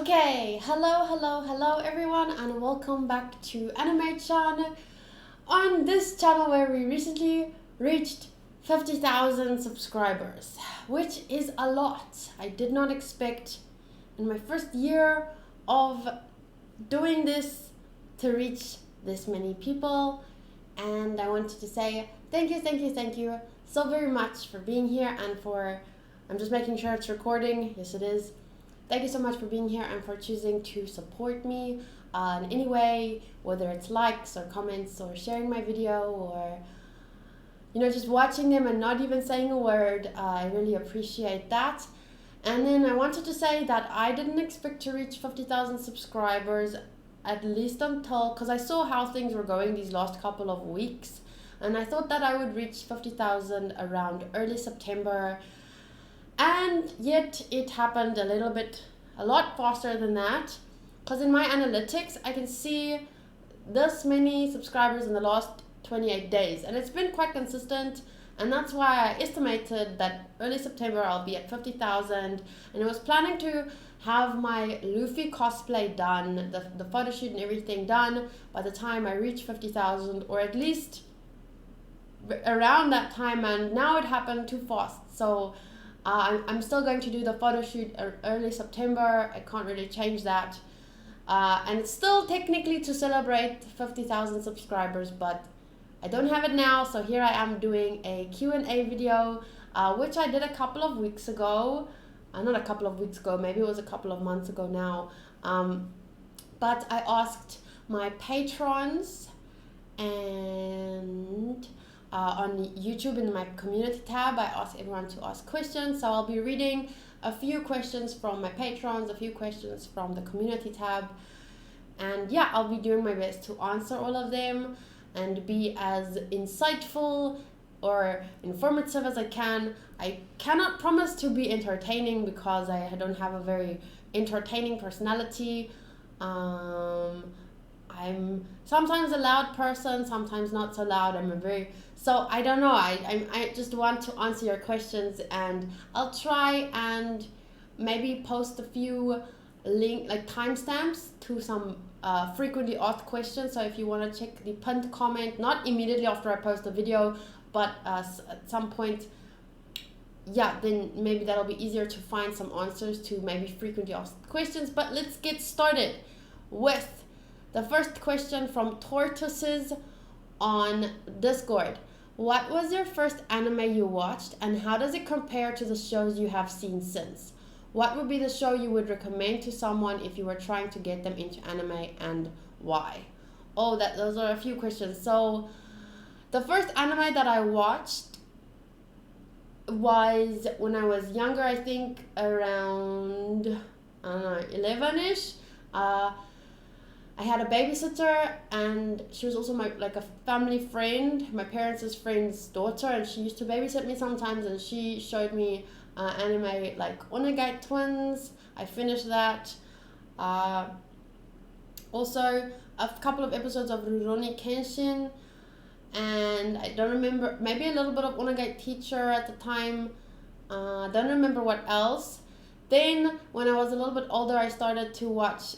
Okay, hello everyone, and welcome back to Animaecast. On this channel where we recently reached 50,000 subscribers, which is a lot. I did not expect in my first year of doing this to reach this many people, and I wanted to say thank you so very much for being here and for, I'm just making sure it's recording, yes it is. Thank you so much for being here and for choosing to support me in any way, whether it's likes or comments or sharing my video or, just watching them and not even saying a word. I really appreciate that. And then I wanted to say that I didn't expect to reach 50,000 subscribers, at least until, because I saw how things were going these last couple of weeks. And I thought that I would reach 50,000 around early September. And yet it happened a lot faster than that, because in my analytics I can see this many subscribers in the last 28 days, and it's been quite consistent, and that's why I estimated that early September I'll be at 50,000, and I was planning to have my Luffy cosplay done, the photo shoot and everything done by the time I reach 50,000, or at least around that time, and now it happened too fast. So I'm still going to do the photo shoot early September. I can't really change that. And it's still technically to celebrate 50,000 subscribers, but I don't have it now. So here I am doing a Q&A video, which I did a couple of weeks ago. Not a couple of weeks ago, maybe it was a couple of months ago now. But I asked my patrons and on YouTube in my community tab, I asked everyone to ask questions. So I'll be reading a few questions from my patrons, a few questions from the community tab. And yeah, I'll be doing my best to answer all of them and be as insightful or informative as I can. I cannot promise to be entertaining because I don't have a very entertaining personality. I'm sometimes a loud person, sometimes not so loud. So I don't know. I just want to answer your questions, and I'll try and maybe post a few timestamps to some frequently asked questions. So if you want to check the pinned comment, not immediately after I post the video, but at some point, yeah, then maybe that'll be easier to find some answers to maybe frequently asked questions. But let's get started with the first question from Tortoises on Discord. What was your first anime you watched, and how does it compare to the shows you have seen since? What would be the show you would recommend to someone if you were trying to get them into anime, and why? Oh, those are a few questions. So the first anime that I watched was when I was younger, I think around, 11-ish. I had a babysitter, and she was also a family friend, my parents' friend's daughter, and she used to babysit me sometimes, and she showed me anime like Onagate Twins. I finished that. Also a couple of episodes of Rurouni Kenshin, and I don't remember, maybe a little bit of Onagate Teacher at the time. Don't remember what else. Then when I was a little bit older, I started to watch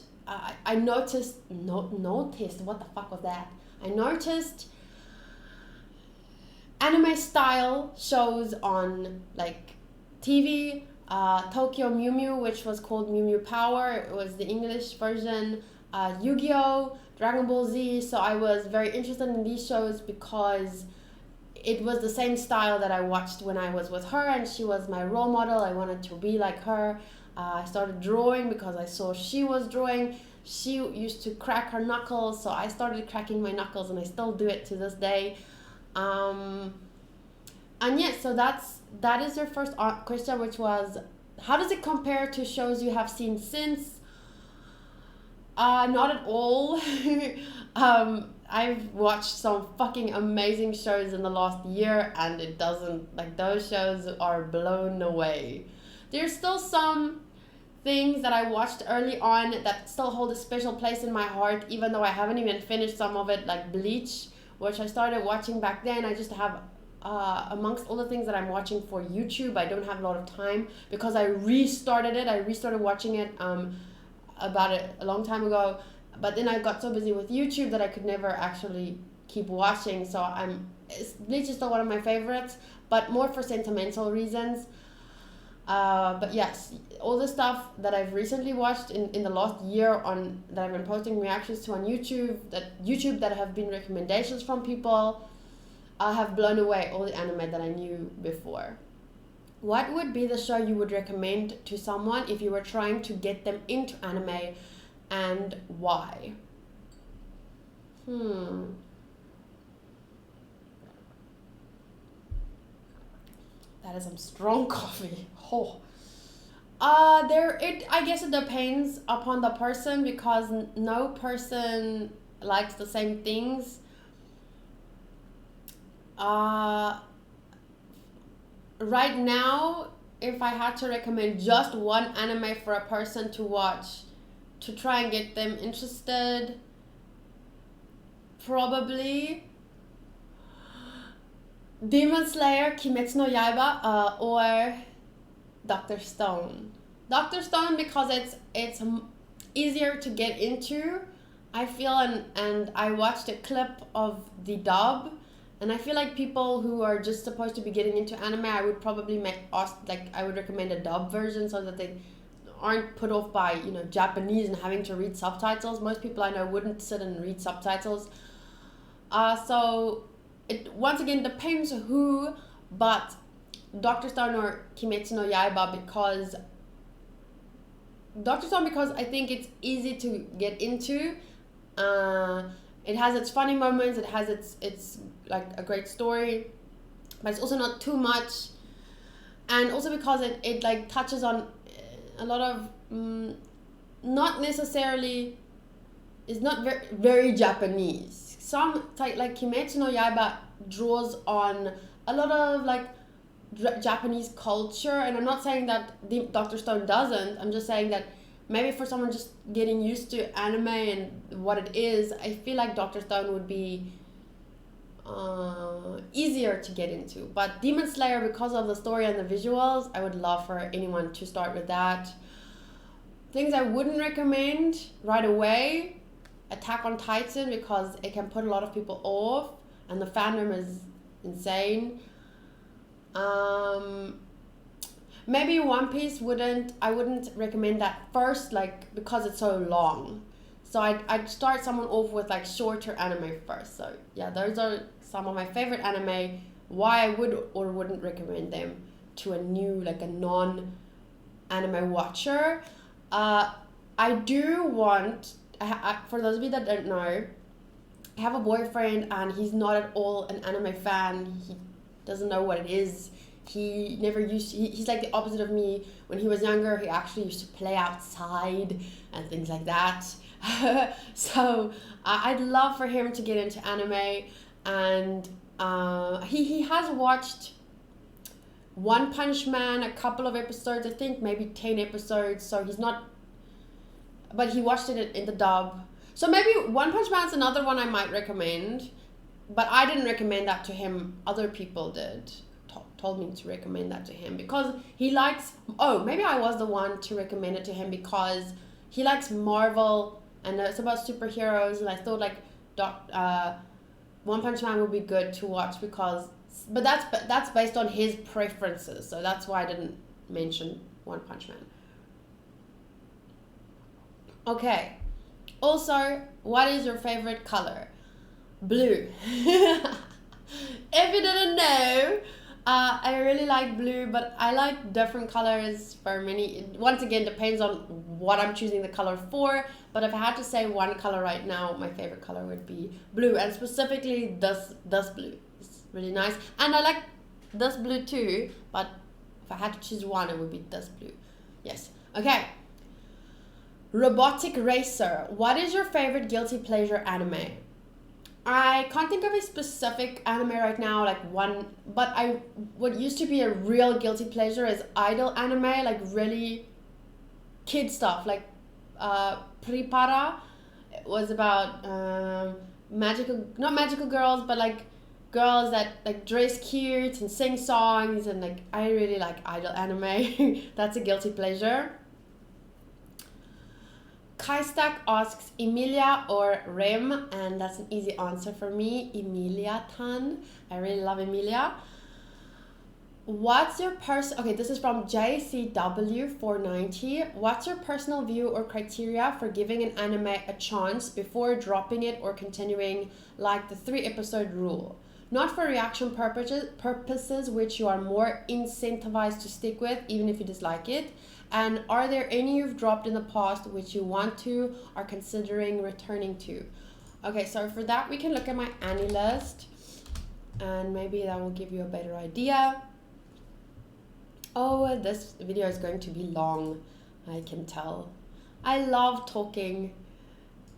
I noticed, what the fuck was that? I noticed anime style shows on TV, Tokyo Mew Mew, which was called Mew Mew Power. It was the English version, Yu-Gi-Oh!, Dragon Ball Z. So I was very interested in these shows because it was the same style that I watched when I was with her, and she was my role model. I wanted to be like her. I started drawing because I saw she was drawing. She used to crack her knuckles, so I started cracking my knuckles, and I still do it to this day. And yeah, so that is your first question, which was, how does it compare to shows you have seen since? Not at all. I've watched some fucking amazing shows in the last year, and it doesn't, those shows are blown away. There's still some things that I watched early on that still hold a special place in my heart, even though I haven't even finished some of it, like Bleach, which I started watching back then. I just have, amongst all the things that I'm watching for YouTube, I don't have a lot of time because I restarted watching it about it a long time ago, but then I got so busy with YouTube that I could never actually keep watching. So Bleach is still one of my favorites, but more for sentimental reasons. But yes, all the stuff that I've recently watched in the last year that I've been posting reactions to on YouTube that have been recommendations from people, have blown away all the anime that I knew before. What would be the show you would recommend to someone if you were trying to get them into anime, and why? That is some strong coffee. Oh. I guess it depends upon the person, because no person likes the same things. Right now, if I had to recommend just one anime for a person to watch to try and get them interested, probably Demon Slayer, Kimetsu no Yaiba, or Dr. Stone. Dr. Stone, because it's easier to get into, I feel, and I watched a clip of the dub, and I feel like people who are just supposed to be getting into anime, I would probably I would recommend a dub version so that they aren't put off by Japanese and having to read subtitles. Most people I know wouldn't sit and read subtitles. So it once again depends who, but Dr. Stone or Kimetsu no Yaiba, because I think it's easy to get into. It has its funny moments, it has its like a great story, but it's also not too much, and also because it like touches on a lot of not necessarily, it's not very, very Japanese. Some like Kimetsu no Yaiba draws on a lot of like Japanese culture, and I'm not saying that Dr. Stone doesn't. I'm just saying that maybe for someone just getting used to anime and what it is, I feel like Dr. Stone would be easier to get into. But Demon Slayer, because of the story and the visuals, I would love for anyone to start with that. Things I wouldn't recommend right away: Attack on Titan, because it can put a lot of people off and the fandom is insane. Maybe One Piece I wouldn't recommend that first, like, because it's so long. So I'd start someone off with like shorter anime first. So yeah, those are some of my favorite anime. Why I would or wouldn't recommend them to a new, like a non-anime watcher. I do want, for those of you that don't know, I have a boyfriend and he's not at all an anime fan. He doesn't know what it is. He never he's like the opposite of me. When he was younger, he actually used to play outside and things like that. So I'd love for him to get into anime, and he has watched One Punch Man, a couple of episodes, I think maybe 10 episodes, so he's not, but he watched it in the dub. So maybe One Punch Man's another one I might recommend, but I didn't recommend that to him, other people did. Told me to recommend that to him because he likes, maybe I was the one to recommend it to him because he likes Marvel and it's about superheroes, and I thought like One Punch Man would be good to watch but that's based on his preferences, so that's why I didn't mention One Punch Man. Okay, also, what is your favorite color? Blue. If you didn't know, I really like blue, but I like different colors for many. It once again depends on what I'm choosing the color for, but if I had to say one color right now, my favorite color would be blue, and specifically this blue. It's really nice, and I like this blue too, but if I had to choose one, it would be this blue. Yes. Okay. Robotic Racer. What is your favorite guilty pleasure anime? I can't think of a specific anime right now, like one, but what used to be a real guilty pleasure is idol anime, like really kid stuff, like Prepara. It was about not magical girls, but like girls that like dress cute and sing songs, and like I really like idol anime. That's a guilty pleasure. Kaistak asks Emilia or Rem, and that's an easy answer for me. Emilia Tan. I really love Emilia. What's your okay, this is from JCW490. What's your personal view or criteria for giving an anime a chance before dropping it or continuing, like the 3-episode rule? Not for reaction purposes which you are more incentivized to stick with even if you dislike it. And are there any you've dropped in the past which you want to or considering returning to? Okay, so for that we can look at my Annie list and maybe that will give you a better idea. Oh, this video is going to be long, I can tell. I love talking,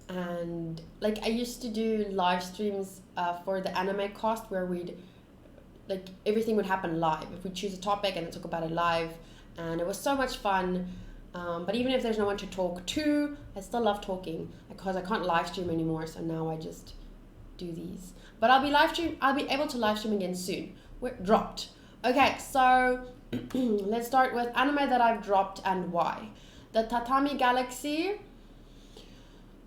and like I used to do live streams for the Animaecast where everything would happen live. If we choose a topic and then talk about it live, and it was so much fun. But even if there's no one to talk to, I still love talking because I can't live stream anymore. So now I just do these. But I'll be able to live stream again soon. We're dropped. Okay, so let's start with anime that I've dropped and why. The Tatami Galaxy,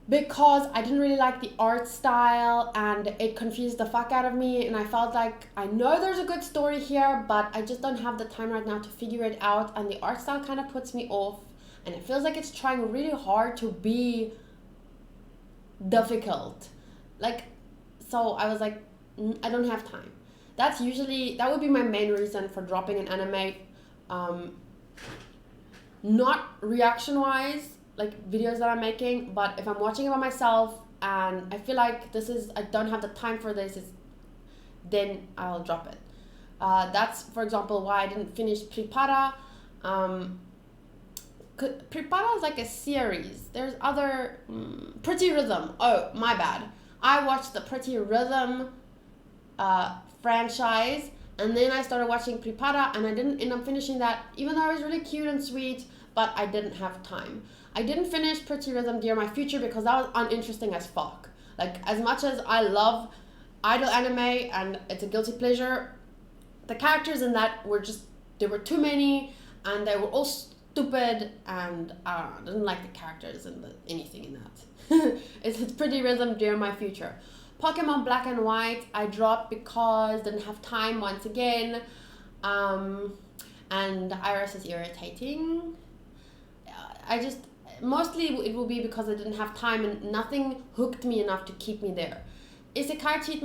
because I didn't really like the art style and it confused the fuck out of me, and I felt like I know there's a good story here, but I just don't have the time right now to figure it out, and the art style kind of puts me off, and it feels like it's trying really hard to be difficult. So I was like, I don't have time. That would be my main reason for dropping an anime. Not reaction-wise, like videos that I'm making, but if I'm watching it by myself and I feel like I don't have the time for this, then I'll drop it. That's, for example, why I didn't finish Prepara. Prepara is like a series. There's other... Pretty Rhythm. Oh, my bad. I watched the Pretty Rhythm franchise, and then I started watching Prepara, and I didn't end up finishing that, even though it was really cute and sweet, but I didn't have time. I didn't finish Pretty Rhythm Dear My Future because that was uninteresting as fuck. Like, as much as I love idol anime and it's a guilty pleasure, the characters in that there were too many, and they were all stupid, and I didn't like the characters and anything in that. It's Pretty Rhythm Dear My Future. Pokemon Black and White, I dropped because I didn't have time once again. And Iris is irritating. Mostly it will be because I didn't have time and nothing hooked me enough to keep me there. Isekai Cheat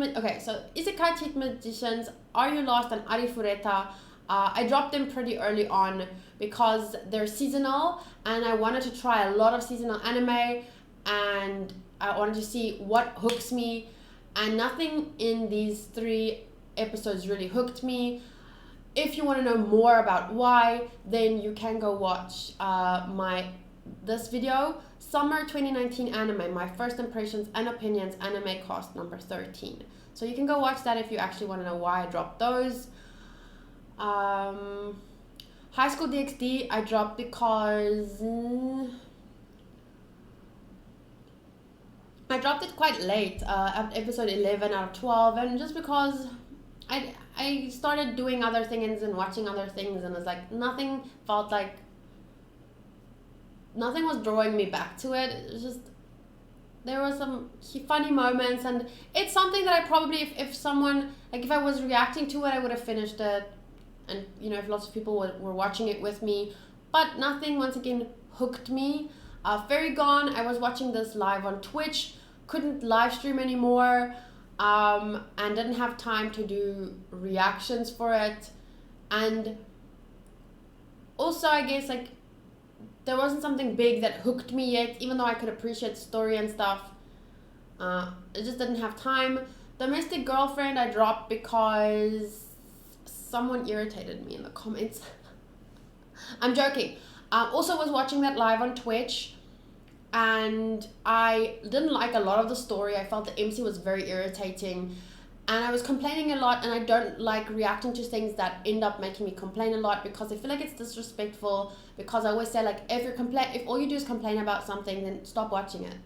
Magicians, Are You Lost, and Arifureta, I dropped them pretty early on because they're seasonal and I wanted to try a lot of seasonal anime and I wanted to see what hooks me. And nothing in these 3 episodes really hooked me. If you want to know more about why, then you can go watch this video, Summer 2019 Anime, My First Impressions and Opinions, Animaecast number 13. So you can go watch that if you actually want to know why I dropped those. High School DxD, I dropped because... I dropped it quite late, at episode 11 out of 12, and just because I started doing other things and watching other things, and it's like nothing was drawing me back to it. It was just, there were some funny moments, and it's something that I probably, if I was reacting to it, I would have finished it, and if lots of people were watching it with me, but nothing once again hooked me. Fairy Gone, I was watching this live on Twitch, couldn't live stream anymore, and didn't have time to do reactions for it, and also I guess there wasn't something big that hooked me yet, even though I could appreciate the story and stuff. I just didn't have time. Domestic Girlfriend I dropped because someone irritated me in the comments. I'm joking. Also was watching that live on Twitch, and I didn't like a lot of the story. I felt the MC was very irritating, and I was complaining a lot, and I don't like reacting to things that end up making me complain a lot because I feel like it's disrespectful, because I always say if all you do is complain about something, then stop watching it.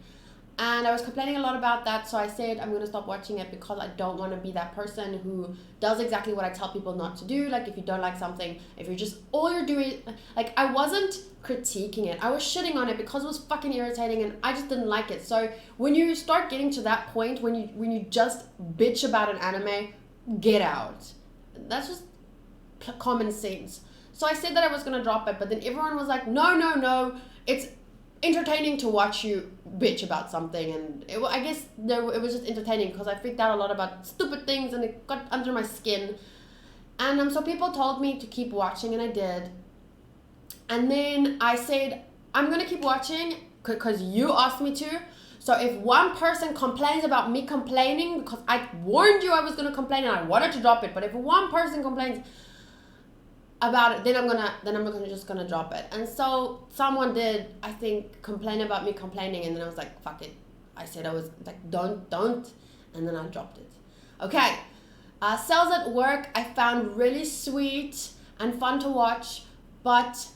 And I was complaining a lot about that, so I said I'm going to stop watching it because I don't want to be that person who does exactly what I tell people not to do. Like, if you don't like something, if you're just, all you're doing, like, I wasn't critiquing it. I was shitting on it because it was fucking irritating and I just didn't like it. So when you start getting to that point, when you just bitch about an anime, get out. That's just common sense. So I said that I was going to drop it, but then everyone was like, no, it's entertaining to watch you bitch about something. And I guess it was just entertaining because I freaked out a lot about stupid things and it got under my skin. And so people told me to keep watching, and I did. And then I said, I'm going to keep watching because you asked me to. So if one person complains about me complaining, because I warned you I was going to complain and I wanted to drop it, but if one person complains about it, then I'm just gonna drop it. And so someone did, I think, complain about me complaining, and then I was like, fuck it. I said I was like, don't, and then I dropped it. Okay, Cells at Work I found really sweet and fun to watch, but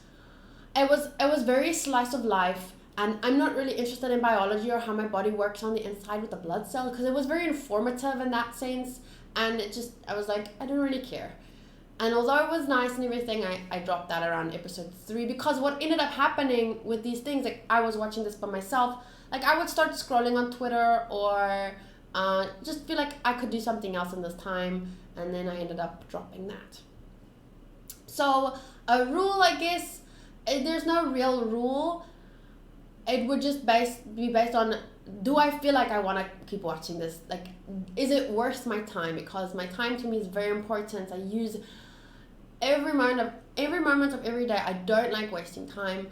it was very slice of life, and I'm not really interested in biology or how my body works on the inside with the blood cell, because it was very informative in that sense, and I was like, I don't really care. And although it was nice and everything, I dropped that around episode 3, because what ended up happening with these things, like, I was watching this by myself, like, I would start scrolling on Twitter or just feel like I could do something else in this time, and then I ended up dropping that. So a rule, I guess, there's no real rule. It would just be based on, do I feel like I want to keep watching this? Like, is it worth my time? Because my time to me is very important. I use every moment of every day. I don't like wasting time,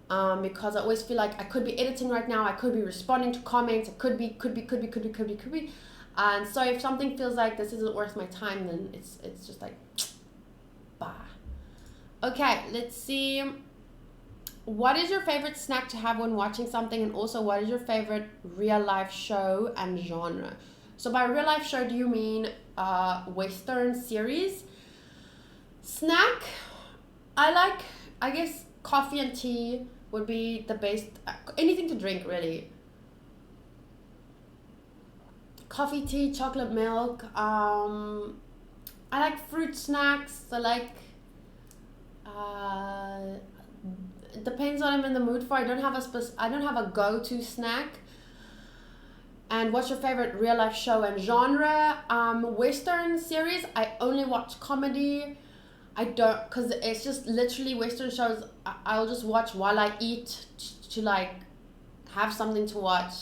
because I always feel like I could be editing right now. I could be responding to comments. It could be. And so if something feels like this isn't worth my time, then it's just like, bah. Okay, let's see. What is your favorite snack to have when watching something? And also, what is your favorite real life show and genre? So by real life show, do you mean Western series? Snack, I guess coffee and tea would be the best. Anything to drink, really. Coffee, tea, chocolate milk. I like fruit snacks. I like... it depends what I'm in the mood for. I don't have a go-to snack. And what's your favorite real life show and genre? Western series, I only watch comedy. I don't, because it's just literally Western shows I'll just watch while I eat to like have something to watch.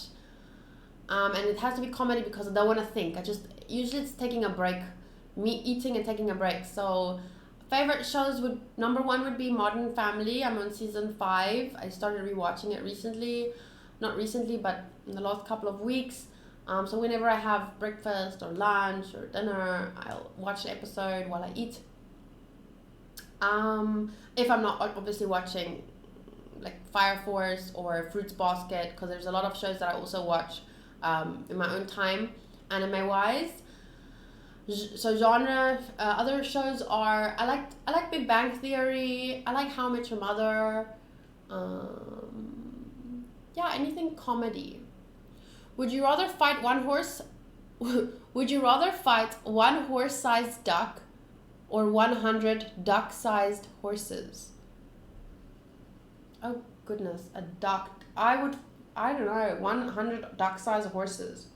And it has to be comedy because I don't want to think. Usually it's taking a break, me eating and taking a break. So favorite shows number 1 would be Modern Family. I'm on season 5. I started rewatching it recently. Not recently, but in the last couple of weeks. So whenever I have breakfast or lunch or dinner, I'll watch the episode while I eat. If I'm not obviously watching like Fire Force or Fruits Basket, because there's a lot of shows that I also watch in my own time, anime wise. So genre, other shows are, I like Big Bang Theory. I like How I Met Your Mother. Yeah, anything comedy. Would you rather fight one horse-sized duck or 100 duck-sized horses? Oh goodness, a duck. I don't know, 100 duck-sized horses.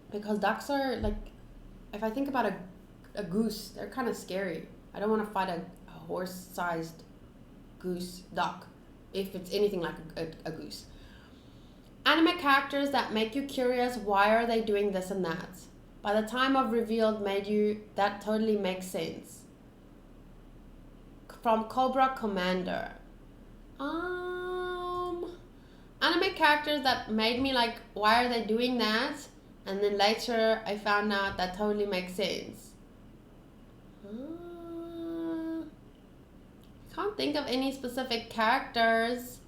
Because ducks are like, if I think about a goose, they're kind of scary. I don't want to fight a horse-sized duck, if it's anything like a goose. Anime characters that make you curious, why are they doing this and that? By the time of revealed that totally makes sense. From Cobra Commander. Anime characters that made me like, why are they doing that? And then later I found out that totally makes sense. Can't think of any specific characters.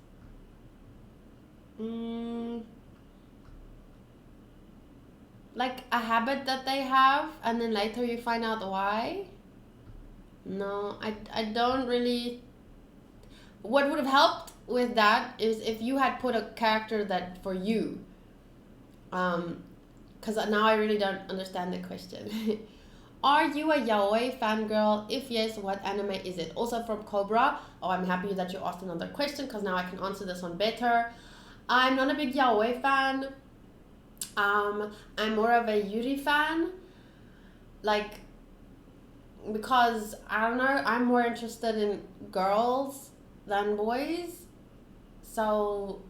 Like a habit that they have and then later you find out why. No, I don't really. What would have helped with that is if you had put a character that for you, because now I really don't understand the question. Are you a yaoi fangirl? If yes, what anime is it? Also from Cobra. Oh, I'm happy that you asked another question because now I can answer this one better. I'm not a big yaoi fan. I'm more of a Yuri fan. Like, because, I don't know, I'm more interested in girls than boys. So,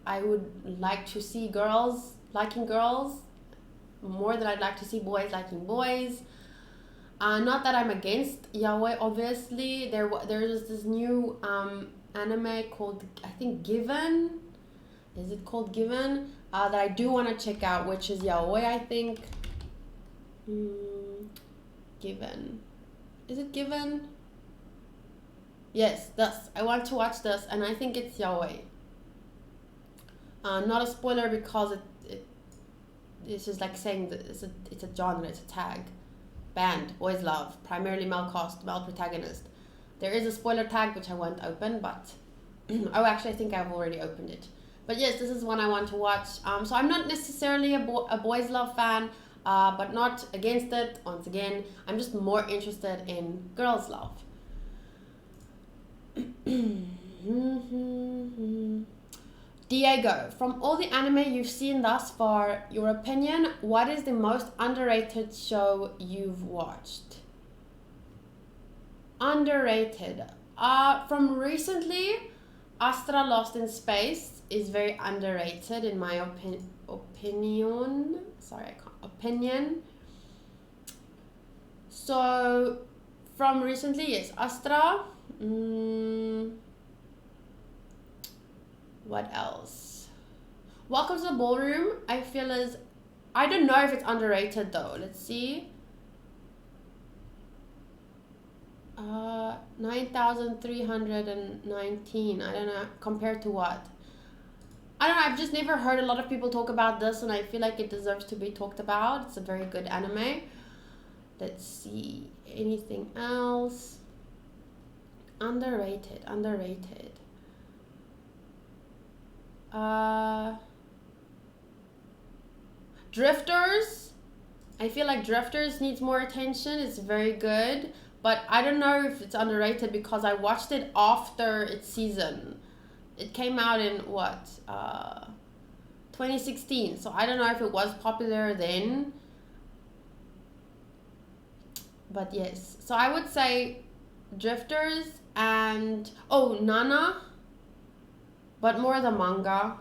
I would like to see girls liking girls more than I'd like to see boys liking boys. Not that I'm against yaoi, obviously. There's this new anime called, I think, Given. Is it called Given? That I do want to check out, which is yaoi, I think. Given. Is it Given? Yes, this. I want to watch this, and I think it's yaoi. Not a spoiler because it's just like saying that it's a genre, it's a tag. Band, boys love, primarily male cast, male protagonist. There is a spoiler tag which I won't open, but oh, actually I think I've already opened it. But yes, this is one I want to watch. So I'm not necessarily a boys love fan, but not against it. Once again, I'm just more interested in girls love. Diego, from all the anime you've seen thus far, your opinion, what is the most underrated show you've watched? Underrated. From recently, Astra Lost in Space is very underrated in my opinion. Opinion. So, from recently, yes, Astra. What else? Welcome to the Ballroom, I feel is... I don't know if it's underrated though. Let's see. 9,319. I don't know. Compared to what? I don't know. I've just never heard a lot of people talk about this, and I feel like it deserves to be talked about. It's a very good anime. Let's see. Anything else? Underrated. Drifters. I feel like Drifters needs more attention. It's very good, but I don't know if it's underrated because I watched it after its season. It came out in 2016, so I don't know if it was popular then. But yes, so I would say Drifters and Nana, but more the manga.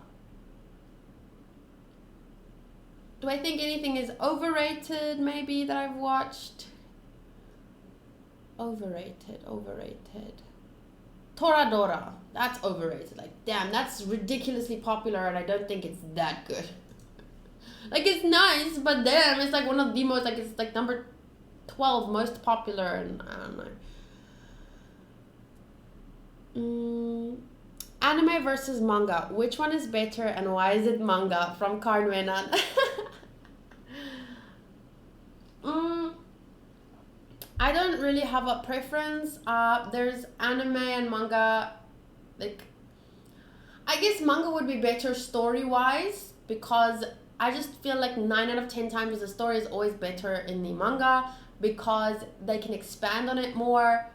Do I think anything is overrated maybe that I've watched? Overrated. Toradora. That's overrated. Like, damn, that's ridiculously popular and I don't think it's that good. Like, it's nice, but damn, it's like one of the most, like, it's like number 12 most popular, and I don't know. Anime versus manga. Which one is better and why is it manga? From Kyruin. I don't really have a preference. There's anime and manga. Like, I guess manga would be better story-wise because I just feel like 9 out of 10 times the story is always better in the manga because they can expand on it more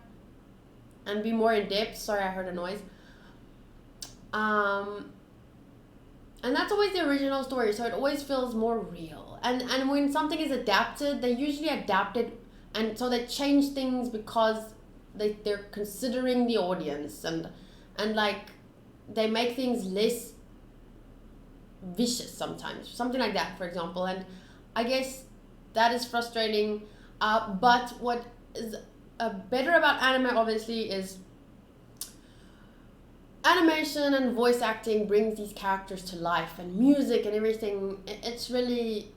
and be more in depth. Sorry, I heard a noise. And that's always the original story, so it always feels more real. And when something is adapted, they usually adapt it, and so they change things because they're considering the audience and like they make things less vicious sometimes, something like that, for example. And I guess that is frustrating. But what is better about anime, obviously, is animation and voice acting brings these characters to life, and music and everything. It's really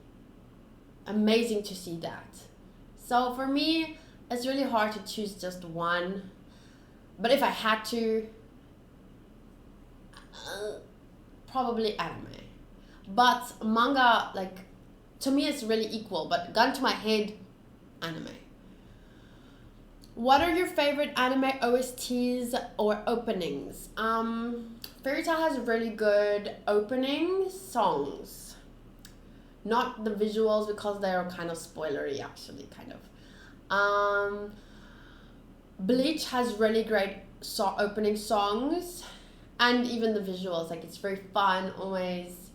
amazing to see that. So for me, it's really hard to choose just one. But if I had to, probably anime. But manga, like, to me it's really equal, but gun to my head, anime. What are your favorite anime OSTs or openings? Fairy Tail has really good opening songs. Not the visuals because they're kind of spoilery actually, kind of. Bleach has really great opening songs and even the visuals, like it's very fun always.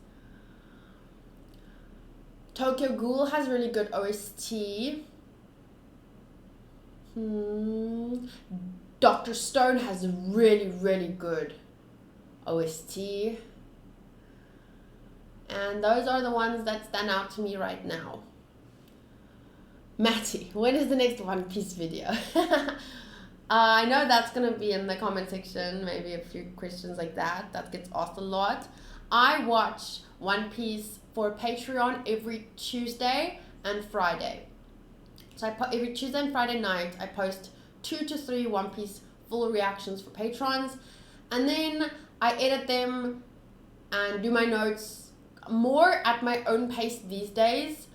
Tokyo Ghoul has really good OST. Dr. Stone has a really, really good OST. And those are the ones that stand out to me right now. Matty, when is the next One Piece video? I know that's going to be in the comment section, maybe a few questions like that. That gets asked a lot. I watch One Piece for Patreon every Tuesday and Friday. So every Tuesday and Friday night, I post 2 to 3 One Piece full reactions for patrons. And then I edit them and do my notes more at my own pace these days.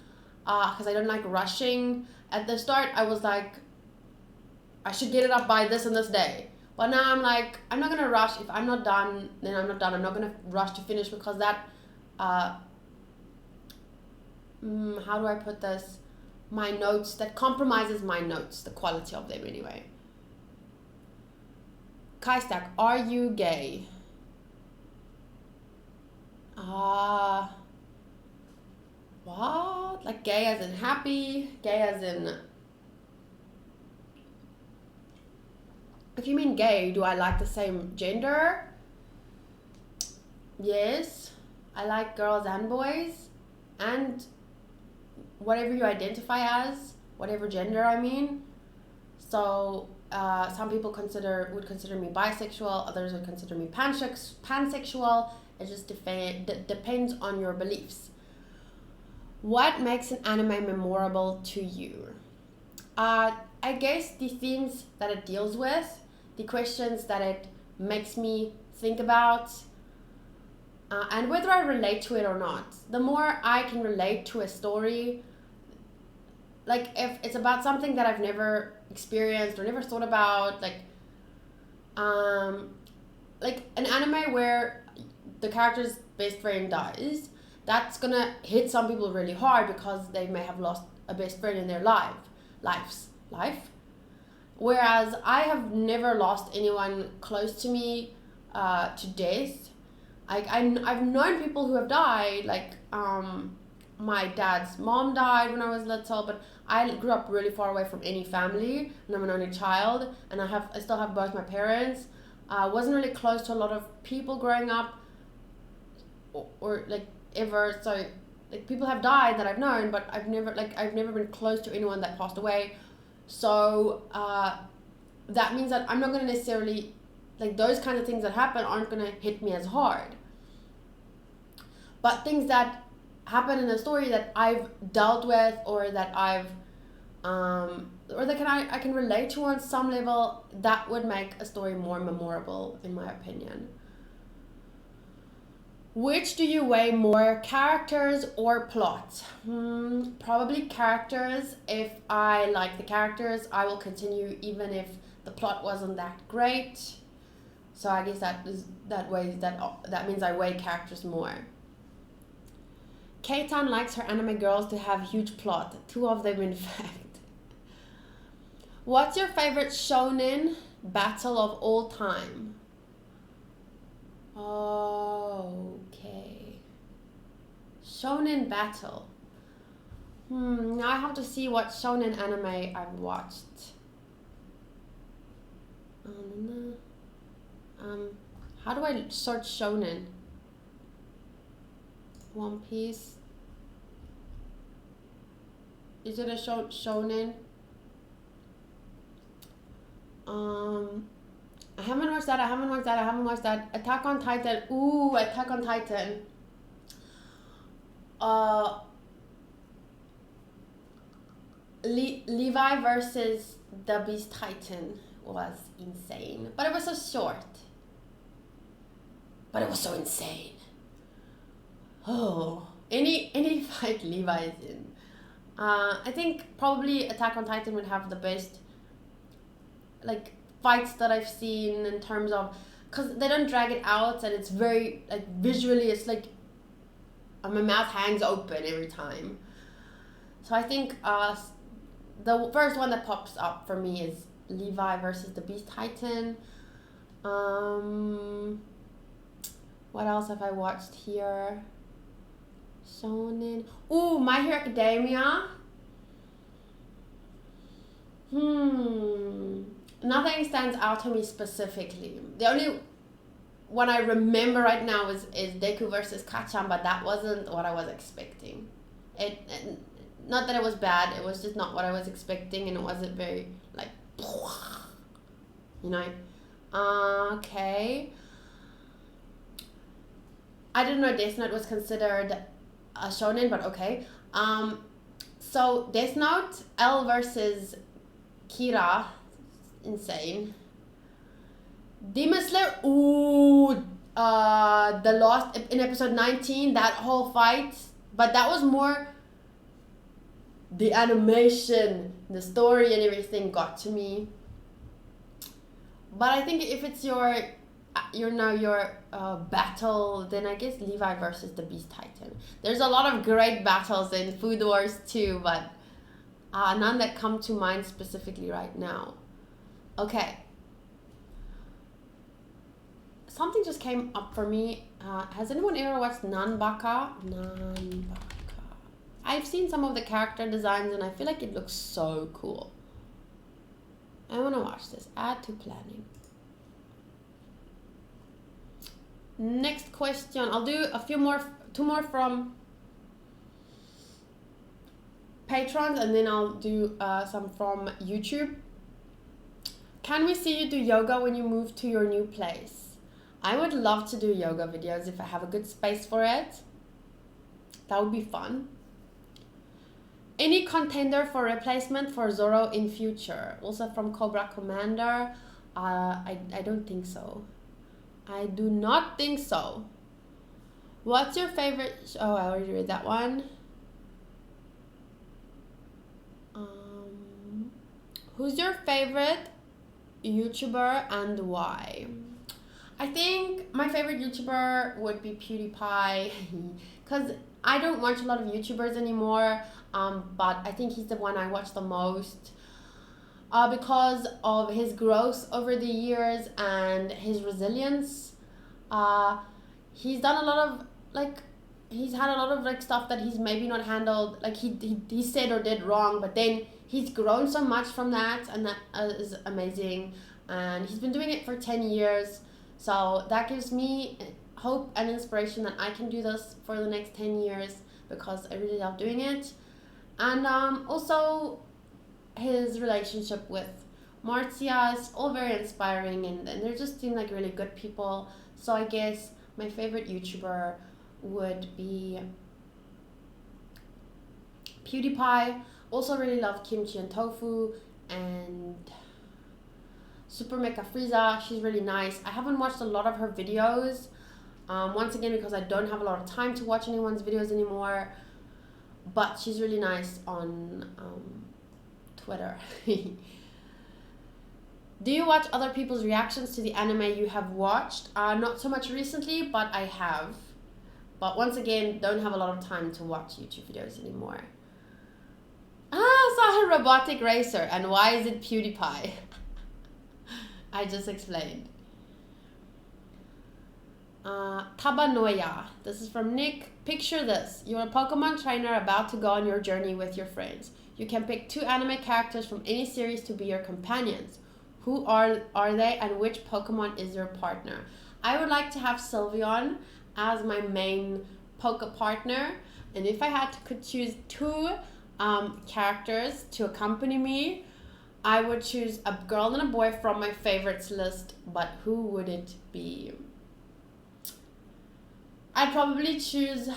Because I don't like rushing. At the start, I was like, I should get it up by this and this day. But now I'm like, I'm not going to rush. If I'm not done, then I'm not done. I'm not going to rush to finish because that, how do I put this? My notes, that compromises my notes, the quality of them anyway. Kai Stack, are you gay? What? Like gay as in happy? Gay as in... If you mean gay, do I like the same gender? Yes. I like girls and boys. And whatever you identify as, whatever gender I mean. So some people would consider me bisexual, others would consider me pansexual. It just depends on your beliefs. What makes an anime memorable to you? I guess the themes that it deals with, the questions that it makes me think about, and whether I relate to it or not. The more I can relate to a story, like if it's about something that I've never experienced or never thought about, like an anime where the character's best friend dies, that's gonna hit some people really hard because they may have lost a best friend in their life. Whereas I have never lost anyone close to me to death. I've known people who have died, like my dad's mom died when I was little, but I grew up really far away from any family, and I'm an only child, and I still have both my parents. I wasn't really close to a lot of people growing up, or like ever. So like people have died that I've known, but I've never been close to anyone that passed away. So that means that I'm not going to necessarily, like those kinds of things that happen aren't going to hit me as hard. But things that happen in a story that I've dealt with, or that I've or that I can relate to on some level, that would make a story more memorable, in my opinion. Which do you weigh more, characters or plot? Probably characters. If I like the characters, I will continue even if the plot wasn't that great. So I guess that means I weigh characters more. K-Town likes her anime girls to have huge plot. 2 of them, in fact. What's your favorite shonen battle of all time? Okay. Shonen battle. Now I have to see what shonen anime I've watched. How do I search shonen? One Piece. Is it a shonen? I haven't watched that. Attack on Titan. Ooh, Attack on Titan. Levi versus the Beast Titan was insane. But it was so short. But it was so insane. Oh, any fight Levi's in. I think probably Attack on Titan would have the best like fights that I've seen in terms of, because they don't drag it out and it's very like visually it's like my mouth hangs open every time. So I think the first one that pops up for me is Levi versus the Beast Titan. What else have I watched here? Shonen. Ooh, My Hero Academia. Nothing stands out to me specifically. The only one I remember right now is Deku versus Kachan, but that wasn't what I was expecting. It not that it was bad, it was just not what I was expecting, and it wasn't very like, you know. Okay. I didn't know Death Note was considered a shonen, but okay. So Death Note, L versus Kira, insane. Demon Slayer, ooh, the lost in episode 19, that whole fight, but that was more the animation, the story and everything got to me. But I think if it's your battle, then I guess Levi versus the Beast Titan. There's a lot of great battles in Food Wars too, but none that come to mind specifically right now. Okay. Something just came up for me. Has anyone ever watched Nanbaka? I've seen some of the character designs and I feel like it looks so cool. I want to watch this. Add to planning. Next question. I'll do two more from patrons, and then I'll do some from YouTube. Can we see you do yoga when you move to your new place? I would love to do yoga videos if I have a good space for it. That would be fun. Any contender for replacement for Zoro in future? Also from Cobra Commander. I don't think so. I do not think so. What's your favorite? Oh, I already read that one. Who's your favorite YouTuber and why? I think my favorite YouTuber would be PewDiePie, because I don't watch a lot of YouTubers anymore, but I think he's the one I watch the most because of his growth over the years and his resilience. He's done a lot of, like, he's had a lot of, like, stuff that he's maybe not handled, like, he said or did wrong, but then he's grown so much from that, and that is amazing. And he's been doing it for 10 years. So that gives me hope and inspiration that I can do this for the next 10 years because I really love doing it. And also his relationship with Marcia is all very inspiring, and they just seem like really good people. So I guess my favorite YouTuber would be PewDiePie. Also really love Kimchi and Tofu, and Super Mecha Frieza. She's really nice. I haven't watched a lot of her videos, once again because I don't have a lot of time to watch anyone's videos anymore, but she's really nice on Twitter. Do you watch other people's reactions to the anime you have watched? Not so much recently, but I have. But once again, don't have a lot of time to watch YouTube videos anymore. Saw a robotic racer, and why is it PewDiePie? I just explained. Tabanoya. This is from Nick. Picture this. You're a Pokemon trainer about to go on your journey with your friends. You can pick 2 anime characters from any series to be your companions. Who are they, and which Pokemon is your partner? I would like to have Sylveon as my main Poke partner. And if I could choose 2 characters to accompany me, I would choose a girl and a boy from my favorites list, but who would it be? I'd probably choose...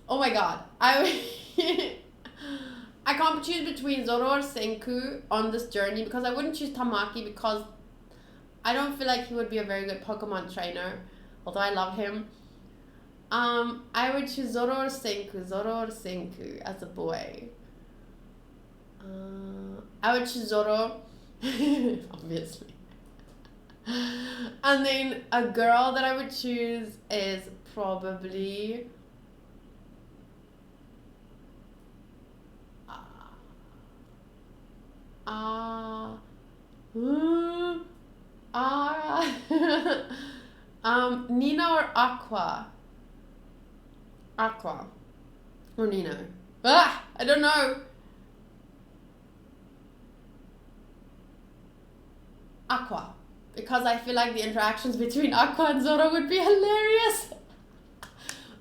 Oh my god. I can't choose between Zoro or Senku on this journey because I wouldn't choose Tamaki because I don't feel like he would be a very good Pokemon trainer, although I love him. I would choose Zoro or Senku as a boy. I would choose Zoro, obviously. And then a girl that I would choose is probably Nina or Aqua? Aqua or Nino? I don't know. Aqua, because I feel like the interactions between Aqua and Zoro would be hilarious.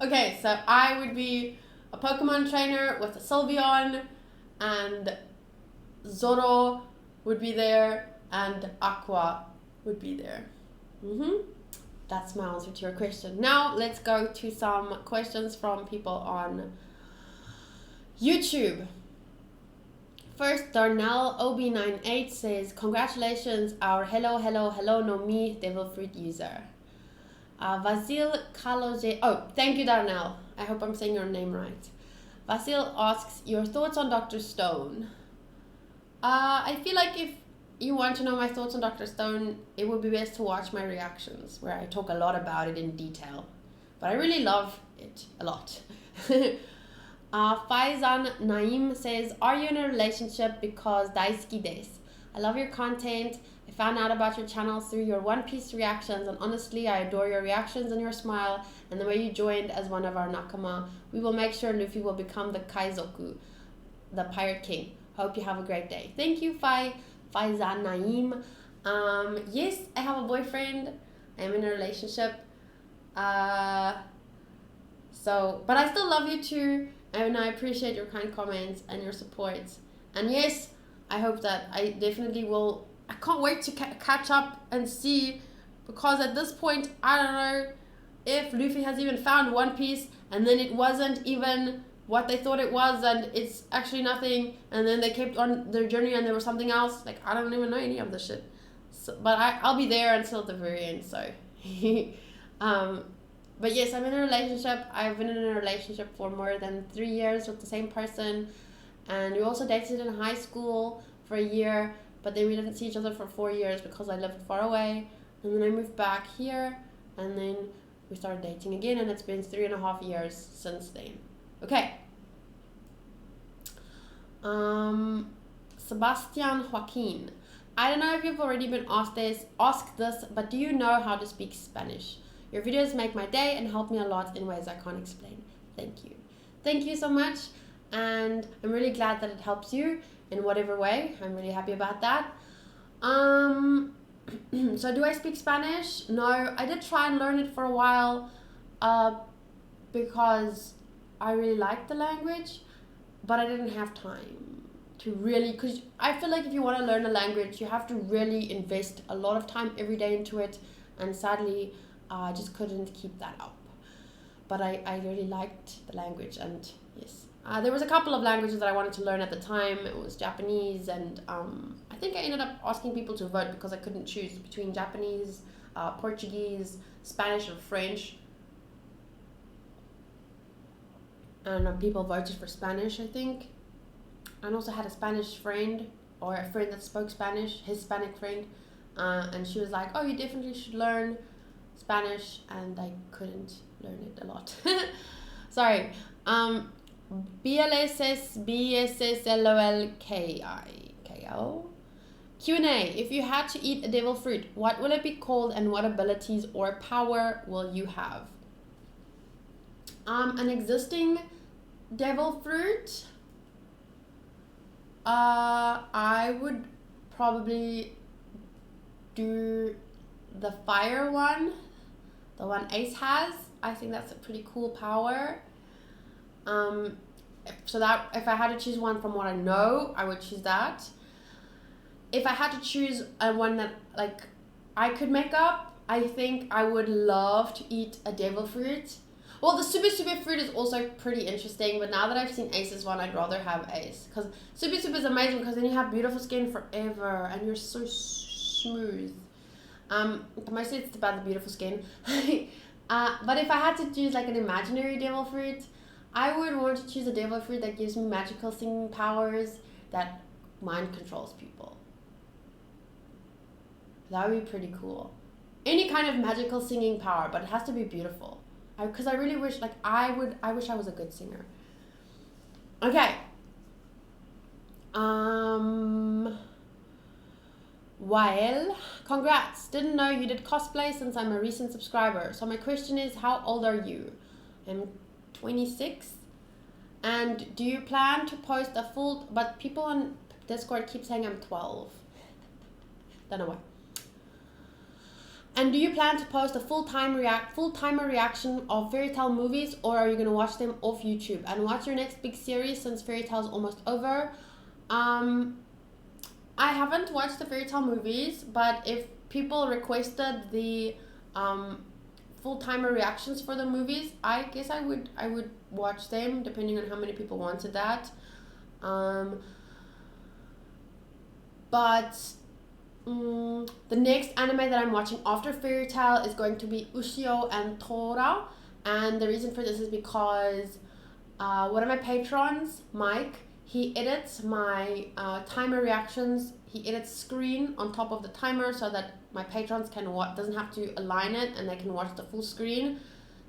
Okay, so I would be a Pokemon trainer with a Sylveon, and Zoro would be there, and Aqua would be there. That's my answer to your question. Now let's go to some questions from people on YouTube. First, Darnell OB98 says, congratulations, our hello no me devil fruit user. Vasil Kaloje, thank you Darnell. I hope I'm saying your name right. Vasil asks, your thoughts on Dr. Stone? I feel like if you want to know my thoughts on Dr. Stone, it would be best to watch my reactions where I talk a lot about it in detail. But I really love it a lot. Faizan Naim says, are you in a relationship because daisuki desu? I love your content. I found out about your channel through your One Piece reactions, and honestly, I adore your reactions and your smile and the way you joined as one of our nakama. We will make sure Luffy will become the Kaizoku, the Pirate King. Hope you have a great day. Thank you, Faizan Naim. Yes, I have a boyfriend. I am in a relationship. But I still love you too. And I appreciate your kind comments and your support. And yes, I hope that I definitely will. I can't wait to catch up and see, because at this point, I don't know if Luffy has even found One Piece, and then it wasn't even what they thought it was, and it's actually nothing, and then they kept on their journey and there was something else. Like, I don't even know any of this shit. So, but I'll be there until the very end, so. But yes, I'm in a relationship. I've been in a relationship for more than 3 years with the same person. And we also dated in high school for a year, but then we didn't see each other for 4 years because I lived far away. And then I moved back here, and then we started dating again, and it's been 3.5 years since then. Okay. Sebastian Joaquin. I don't know if you've already been asked this, but do you know how to speak Spanish? Your videos make my day and help me a lot in ways I can't explain. Thank you. Thank you so much. And I'm really glad that it helps you in whatever way. I'm really happy about that. So do I speak Spanish? No, I did try and learn it for a while because I really liked the language, but I didn't have time to really, because I feel like if you want to learn a language, you have to really invest a lot of time every day into it, and sadly, I just couldn't keep that up. But I really liked the language, and yes. There was a couple of languages that I wanted to learn at the time. It was Japanese, and I think I ended up asking people to vote because I couldn't choose between Japanese, Portuguese, Spanish, or French. And people voted for Spanish, I think. I also had a Spanish friend, or a friend that spoke Spanish, Hispanic friend, and she was like, oh, you definitely should learn Spanish, and I couldn't learn it a lot. Sorry. BLSSBSSLOLKIKO. Q&A. If you had to eat a devil fruit, what will it be called, and what abilities or power will you have? An existing devil fruit. I would probably do the fire one, the one Ace has. I think that's a pretty cool power. So that if I had to choose one from what I know, I would choose that. If I had to choose one that like I could make up, I think I would love to eat a devil fruit. Well, the super fruit is also pretty interesting, but now that I've seen Ace's one, I'd rather have Ace, because super is amazing, because then you have beautiful skin forever and you're so smooth. Mostly it's about the beautiful skin. But if I had to choose like an imaginary devil fruit, I would want to choose a devil fruit that gives me magical singing powers that mind controls people. That would be pretty cool. Any kind of magical singing power, but it has to be beautiful. Because I really wish, like, I wish I was a good singer. Okay. Well, congrats. Didn't know you did cosplay since I'm a recent subscriber. So my question is, how old are you? I'm 26. And do you plan to post a full... But people on Discord keep saying I'm 12. Don't know why. And do you plan to post a full-timer reaction of fairy tale movies, or are you going to watch them off YouTube? And what's your next big series since fairy tale's almost over? I haven't watched the fairy tale movies, but if people requested the full-timer reactions for the movies, I guess I would watch them, depending on how many people wanted that. But the next anime that I'm watching after fairy tale is going to be Ushio and Tora, and the reason for this is because one of my patrons, Mike, he edits my timer reactions. He edits screen on top of the timer so that my patrons doesn't have to align it and they can watch the full screen.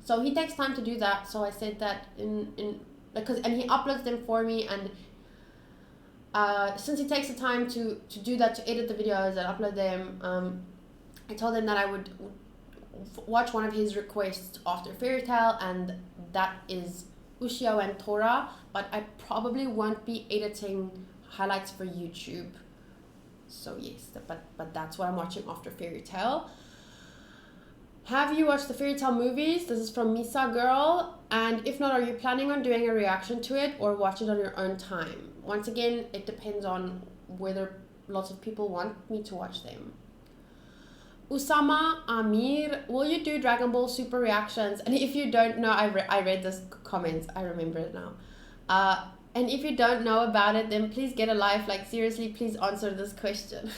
So he takes time to do that. So I said that and he uploads them for me, and since he takes the time to do that, to edit the videos and upload them, I told him that I would watch one of his requests after fairy tale, and that is Ushio and Tora, but I probably won't be editing highlights for YouTube. So yes, but that's what I'm watching after fairy tale. Have you watched the fairy tale movies? This is from Misa Girl. And if not, are you planning on doing a reaction to it or watch it on your own time? Once again, it depends on whether lots of people want me to watch them. Usama Amir, will you do Dragon Ball Super reactions? And if you don't know, I read this comment, I remember it now. And if you don't know about it, then please get a life. Like, seriously, please answer this question.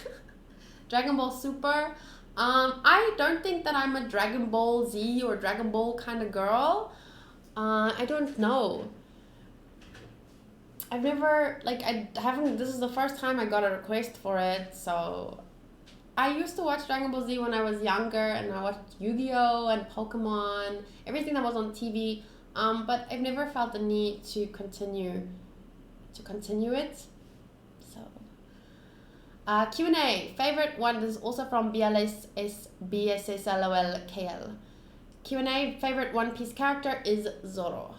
Dragon Ball Super. I don't think that I'm a Dragon Ball Z or Dragon Ball kind of girl. I don't know. I've never, this is the first time I got a request for it, so... I used to watch Dragon Ball Z when I was younger, and I watched Yu-Gi-Oh! And Pokemon, everything that was on TV, but I've never felt the need to continue it. So, Q&A, favorite one, this is also from BSSLOLKL. Q&A, favorite One Piece character is Zoro.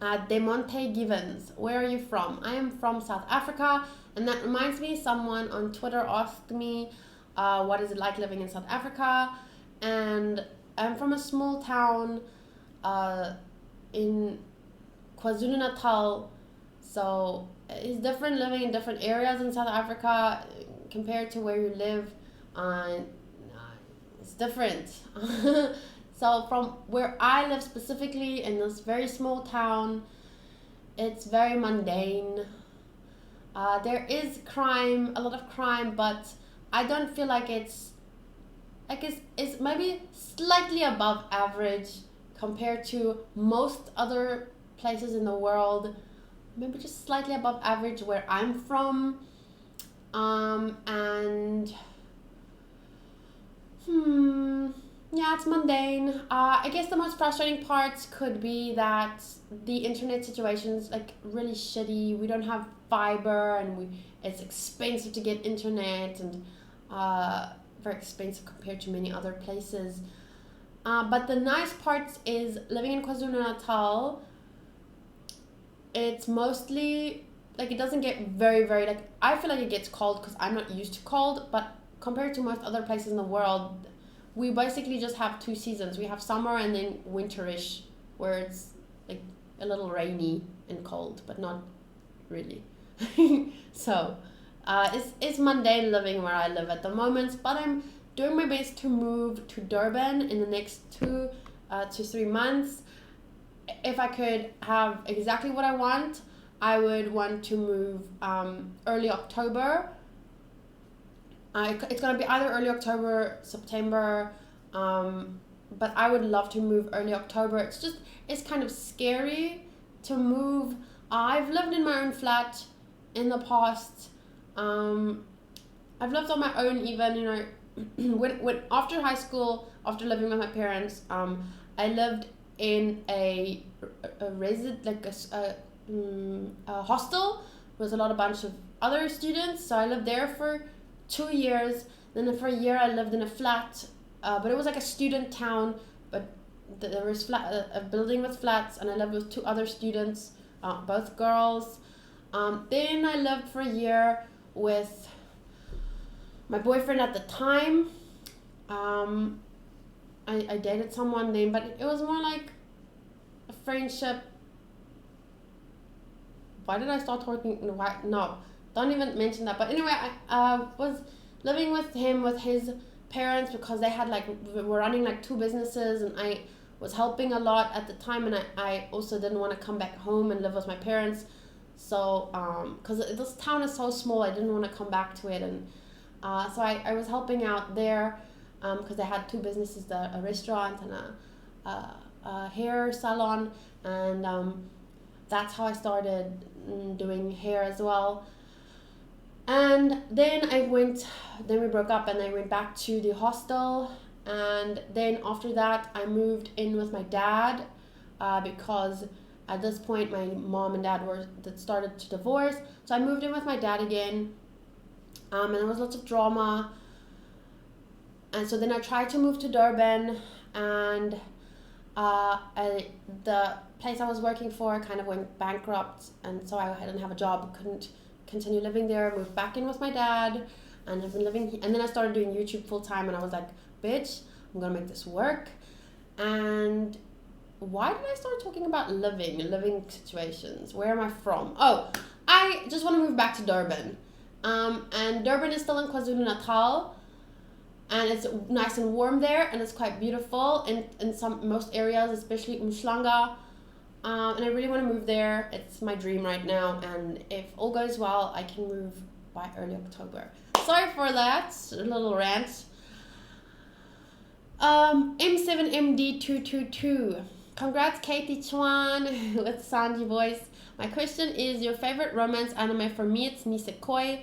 Demonte Givens, where are you from? I am from South Africa, and that reminds me, someone on Twitter asked me, what is it like living in South Africa? And I'm from a small town in KwaZulu-Natal, so it's different living in different areas in South Africa compared to where you live. It's different. So from where I live specifically in this very small town, it's very mundane. There is crime, a lot of crime, but I don't feel like it's maybe slightly above average compared to most other places in the world. Maybe just slightly above average where I'm from. Yeah, it's mundane. I guess the most frustrating parts could be that the internet situation's really shitty. We don't have fiber, and it's expensive to get internet, and very expensive compared to many other places. But the nice part is living in KwaZulu-Natal. It's mostly it doesn't get very I feel like it gets cold because I'm not used to cold, but compared to most other places in the world, we basically just have two seasons. We have summer and then winterish, where it's a little rainy and cold, but not really. So it's mundane living where I live at the moment, but I'm doing my best to move to Durban in the next 2 to 3 months. If I could have exactly what I want, I would want to move early October. It's going to be either early October, September, but I would love to move early October. It's kind of scary to move. I've lived in my own flat in the past. I've lived on my own even, you know, when after high school, after living with my parents, I lived in a hostel with a bunch of other students. So I lived there for 2 years. Then for a year I lived in a flat, but it was like a student town. But there was a building with flats, and I lived with 2 other students, both girls. Then I lived for a year with my boyfriend at the time. I dated someone then, but it was more like a friendship. Why did I start talking? No, don't even mention that. But anyway, I was living with him, with his parents, because they had were running 2 businesses, and I was helping a lot at the time, and I also didn't want to come back home and live with my parents. So, because this town is so small, I didn't want to come back to it, and so I was helping out there, because they had 2 businesses, a restaurant and a hair salon, and that's how I started doing hair as well. And then we broke up, and I went back to the hostel, and then after that I moved in with my dad, because at this point my mom and dad started to divorce. So I moved in with my dad again, and there was lots of drama. And so then I tried to move to Durban, and the place I was working for kind of went bankrupt, and so I didn't have a job, couldn't continue living there. Moved back in with my dad, and have been living. And then I started doing YouTube full time, and I was like, bitch, I'm gonna make this work. And why did I start talking about living situations? Where am I from? Oh, I just want to move back to Durban. And Durban is still in KwaZulu-Natal, and it's nice and warm there, and it's quite beautiful in most areas, especially Umhlanga. And I really want to move there. It's my dream right now, and if all goes well, I can move by early October. Sorry for that little rant. M7MD222. Congrats, Katie Chuan with Sanji voice. My question is your favorite romance anime. For me, it's Nisekoi.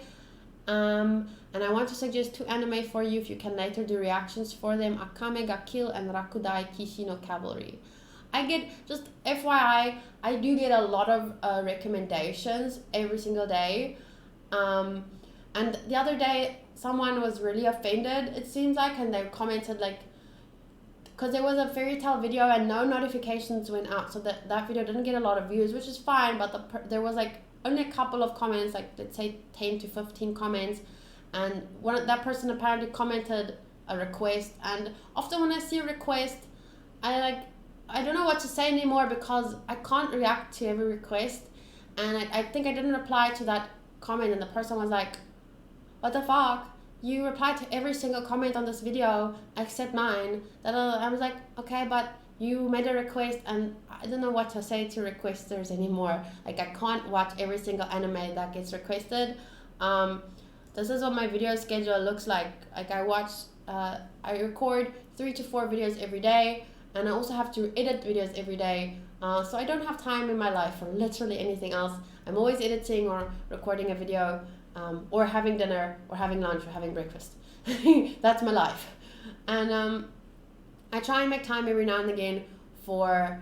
And I want to suggest 2 anime for you if you can later do reactions for them. Akame ga Kill and Rakudai Kishi no Cavalry. I get, just FYI, I do get a lot of recommendations every single day. And the other day, someone was really offended, it seems like, and they commented because there was a fairy tale video and no notifications went out, so that video didn't get a lot of views, which is fine, but there was only a couple of comments, let's say 10 to 15 comments, and that person apparently commented a request, and often when I see a request, I don't know what to say anymore, because I can't react to every request, and I think I didn't reply to that comment, and the person was like, what the fuck? You replied to every single comment on this video except mine. I was like, okay, but you made a request, and I don't know what to say to requesters anymore. I can't watch every single anime that gets requested. This is what my video schedule looks like. I record 3 to 4 videos every day, and I also have to edit videos every day. So I don't have time in my life for literally anything else. I'm always editing or recording a video. Or having dinner, or having lunch, or having breakfast. That's my life. And I try and make time every now and again for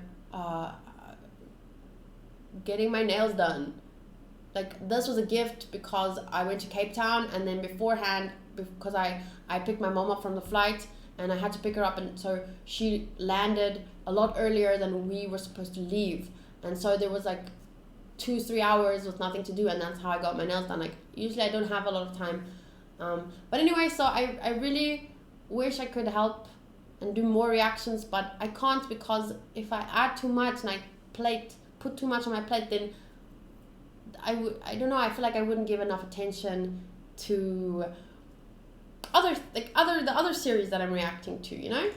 getting my nails done. This was a gift because I went to Cape Town, and then beforehand, because I picked my mom up from the flight, and I had to pick her up, and so she landed a lot earlier than we were supposed to leave. And so there was 2-3 hours with nothing to do, and that's how I got my nails done. Usually I don't have a lot of time, but anyway, so I really wish I could help and do more reactions, but I can't, because if I add too much and I put too much on my plate, then I don't know, I feel like I wouldn't give enough attention to the other series that I'm reacting to, you know.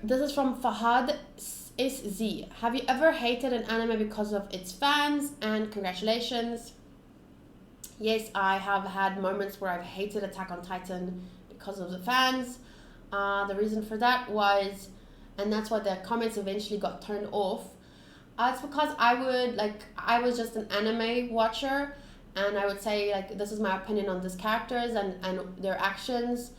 This is from Fahad SZ. Have you ever hated an anime because of its fans? And congratulations. Yes, I have had moments where I've hated Attack on Titan because of the fans. The reason for that was, and that's why the comments eventually got turned off. It's because I was just an anime watcher, and I would say like this is my opinion on these characters and their actions,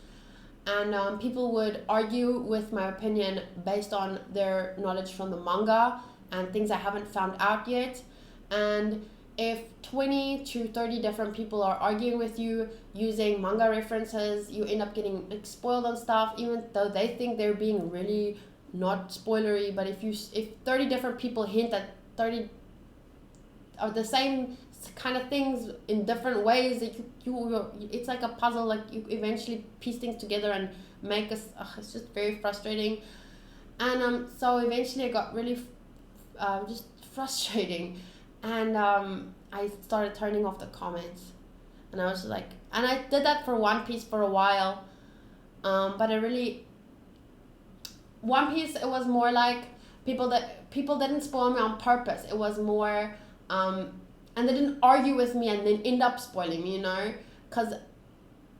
and people would argue with my opinion based on their knowledge from the manga and things I haven't found out yet. And if 20 to 30 different people are arguing with you using manga references, you end up getting like, spoiled on stuff, even though they think they're being really not spoilery. But if 30 different people hint at 30 of the same kind of things in different ways, that you it's like a puzzle. Like you eventually piece things together and make us. It's just very frustrating, and so eventually it got really just frustrating. And I started turning off the comments, and I was just like, and I did that for One Piece for a while, but One Piece, it was more like people didn't spoil me on purpose. It was more, and they didn't argue with me and then end up spoiling me, because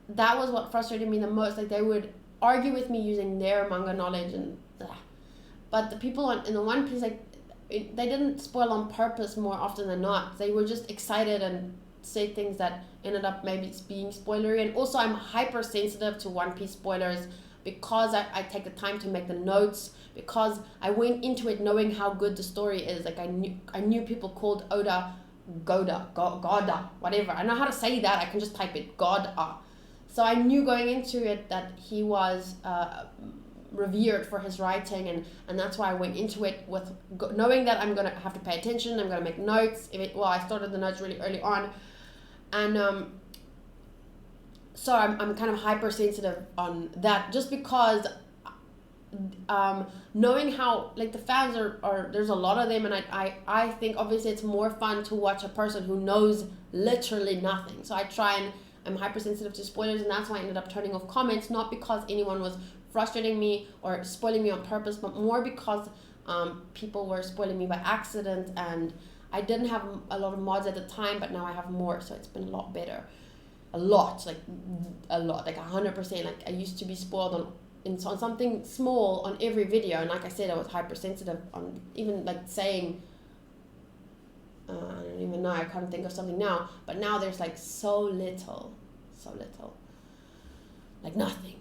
that was what frustrated me the most. Like they would argue with me using their manga knowledge and, but the people in the One Piece, like, they didn't spoil on purpose more often than not. They were just excited and say things that ended up maybe being spoilery. And also I'm hypersensitive to One Piece spoilers because I take the time to make the notes, because I went into it knowing how good the story is. Like I knew people called Oda Goda, whatever. I know how to say that. I can just type it, Goda. So I knew going into it that he was revered for his writing, and that's why I went into it with knowing that I'm gonna have to pay attention. I'm gonna make notes. I started the notes really early on, and so I'm kind of hypersensitive on that, just because knowing how like the fans are there's a lot of them, and I think obviously it's more fun to watch a person who knows literally nothing. So I'm hypersensitive to spoilers, and that's why I ended up turning off comments, not because anyone was frustrating me or spoiling me on purpose, but more because people were spoiling me by accident, and I didn't have a lot of mods at the time, but now I have more, so it's been a lot better. A lot, like 100%. Like I used to be spoiled on something small on every video, and like I said, I was hypersensitive on even like saying, I don't even know, I can't think of something now, but now there's like so little, like nothing.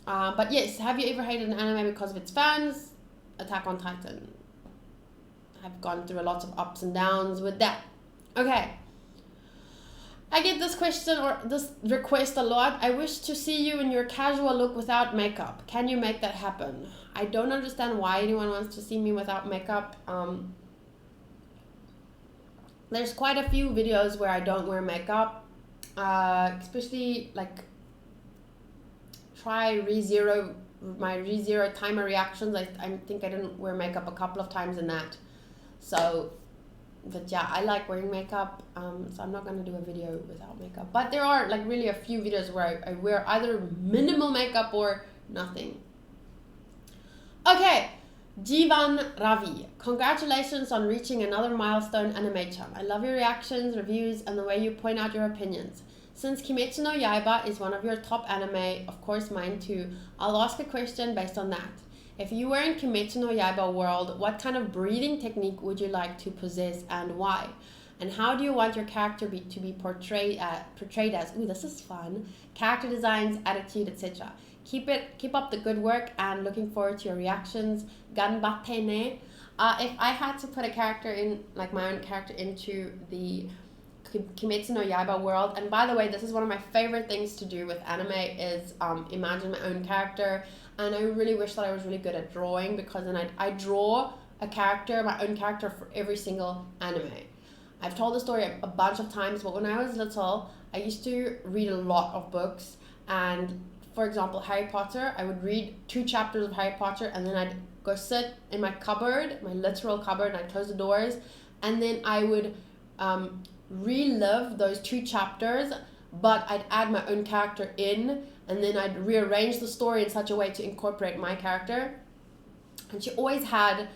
But yes, have you ever hated an anime because of its fans? Attack on Titan. I've gone through a lot of ups and downs with that. Okay. I get this question or this request a lot. I wish to see you in your casual look without makeup. Can you make that happen? I don't understand why anyone wants to see me without makeup. There's quite a few videos where I don't wear makeup. Especially like try my ReZero timer reactions. I think I didn't wear makeup a couple of times in that. So, but yeah, I like wearing makeup. So I'm not gonna do a video without makeup. But there are like really a few videos where I wear either minimal makeup or nothing. Okay, Jivan Ravi. Congratulations on reaching another milestone, Animechan. I love your reactions, reviews, and the way you point out your opinions. Since Kimetsu no Yaiba is one of your top anime, of course mine too, I'll ask a question based on that. If you were in Kimetsu no Yaiba world, what kind of breathing technique would you like to possess and why? And how do you want your character to be portrayed as? Ooh, this is fun. Character designs, attitude, etc. Keep up the good work, and looking forward to your reactions. Ganbatte ne. If I had to put a character in, like my own character into the Kimetsu no Yaiba world, and by the way, this is one of my favorite things to do with anime is imagine my own character, and I really wish that I was really good at drawing, because then I draw a character, my own character, for every single anime. I've told the story a bunch of times, but when I was little, I used to read a lot of books, and for example, Harry Potter, I would read 2 chapters of Harry Potter, and then I'd go sit in my cupboard, my literal cupboard, and I'd close the doors, and then I would relive those 2 chapters, but I'd add my own character in, and then I'd rearrange the story in such a way to incorporate my character. And she always had,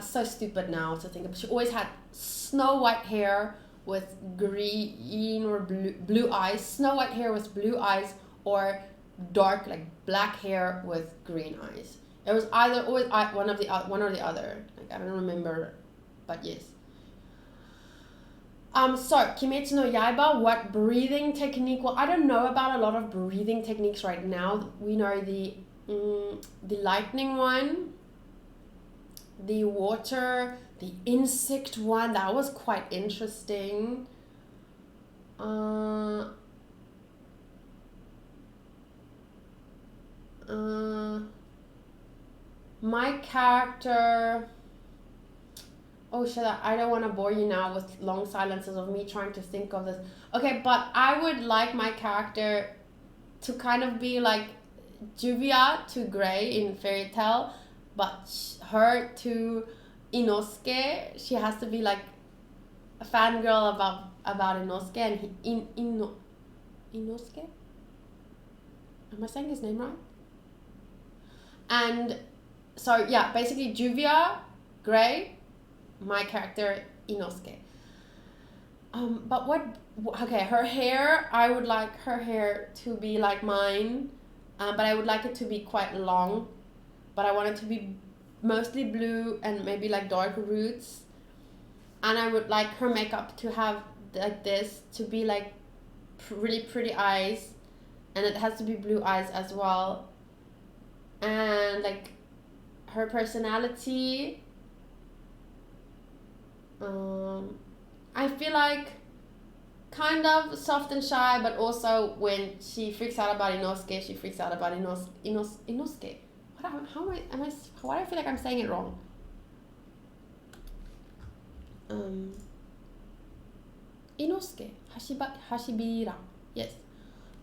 so stupid now to think of, she always had snow white hair, with green or blue eyes, Snow White hair with blue eyes, or dark like black hair with green eyes. It was either always one or the other. Like I don't remember, but yes. So Kimetsu no Yaiba, what breathing technique? Well, I don't know about a lot of breathing techniques right now. We know the lightning one, the water, the insect one. That was quite interesting. My character. Oh shit, I don't want to bore you now with long silences of me trying to think of this. Okay, but I would like my character to kind of be like Juvia to Grey in Fairy Tail, but her to Inosuke. She has to be like a fangirl about Inosuke, and Inosuke? Am I saying his name right? And so yeah, basically Juvia, Grey, my character Inosuke. But okay, her hair, I would like her hair to be like mine, but I would like it to be quite long, but I want it to be mostly blue and maybe like dark roots, and I would like her makeup to have like this, to be like really pretty eyes, and it has to be blue eyes as well, and like her personality, I feel like kind of soft and shy, but also when she freaks out about Inosuke, she freaks out about Inosuke. Why do I feel like I'm saying it wrong? Inosuke, Hashibira, yes.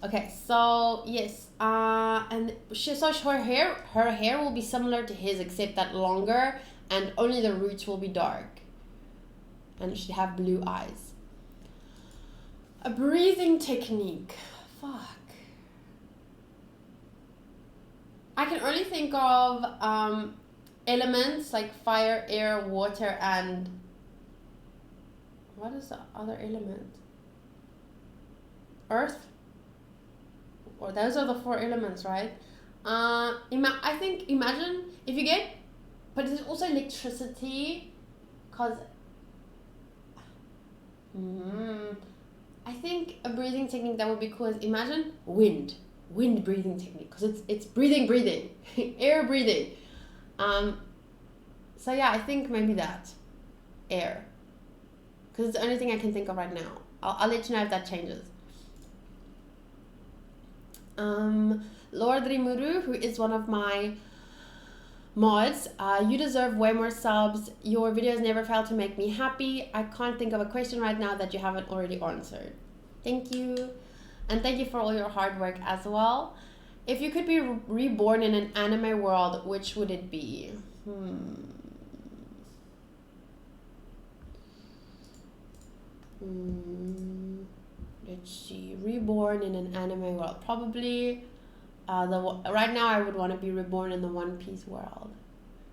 Okay, so yes, and her hair will be similar to his, except that longer, and only the roots will be dark, and she'd have blue eyes. A breathing technique, fuck. I can only think of elements like fire, air, water, and what is the other element? Earth? Or those are the 4 elements, right? I think, imagine if you get, but there's also electricity, cause I think a breathing technique that would be cool is, imagine wind breathing technique, because it's breathing, air breathing. So yeah, I think maybe that, air, because it's the only thing I can think of right now. I'll let you know if that changes. Lord Rimuru, who is one of my mods, you deserve way more subs. Your videos never fail to make me happy. I can't think of a question right now that you haven't already answered. Thank you. And thank you for all your hard work as well. If you could be reborn in an anime world, which would it be? Let's see. Reborn in an anime world. Probably right now I would want to be reborn in the One Piece world,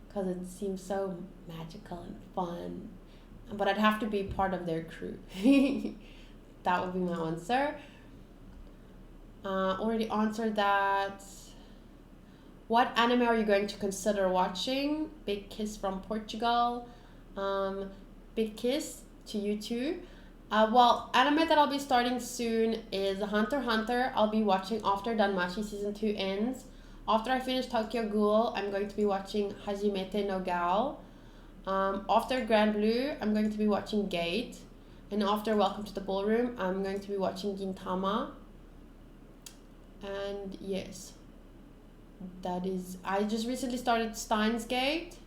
because it seems so magical and fun. But I'd have to be part of their crew. That would be my answer. Already answered that. What anime are you going to consider watching? Big kiss from Portugal. Big kiss to you too. Well, anime that I'll be starting soon is Hunter x Hunter. I'll be watching after Danmachi Season 2 ends. After I finish Tokyo Ghoul, I'm going to be watching Hajimete no Gal. After Grand Blue, I'm going to be watching Gate. And after Welcome to the Ballroom, I'm going to be watching Gintama. And yes, that is... I just recently started Steins Gate.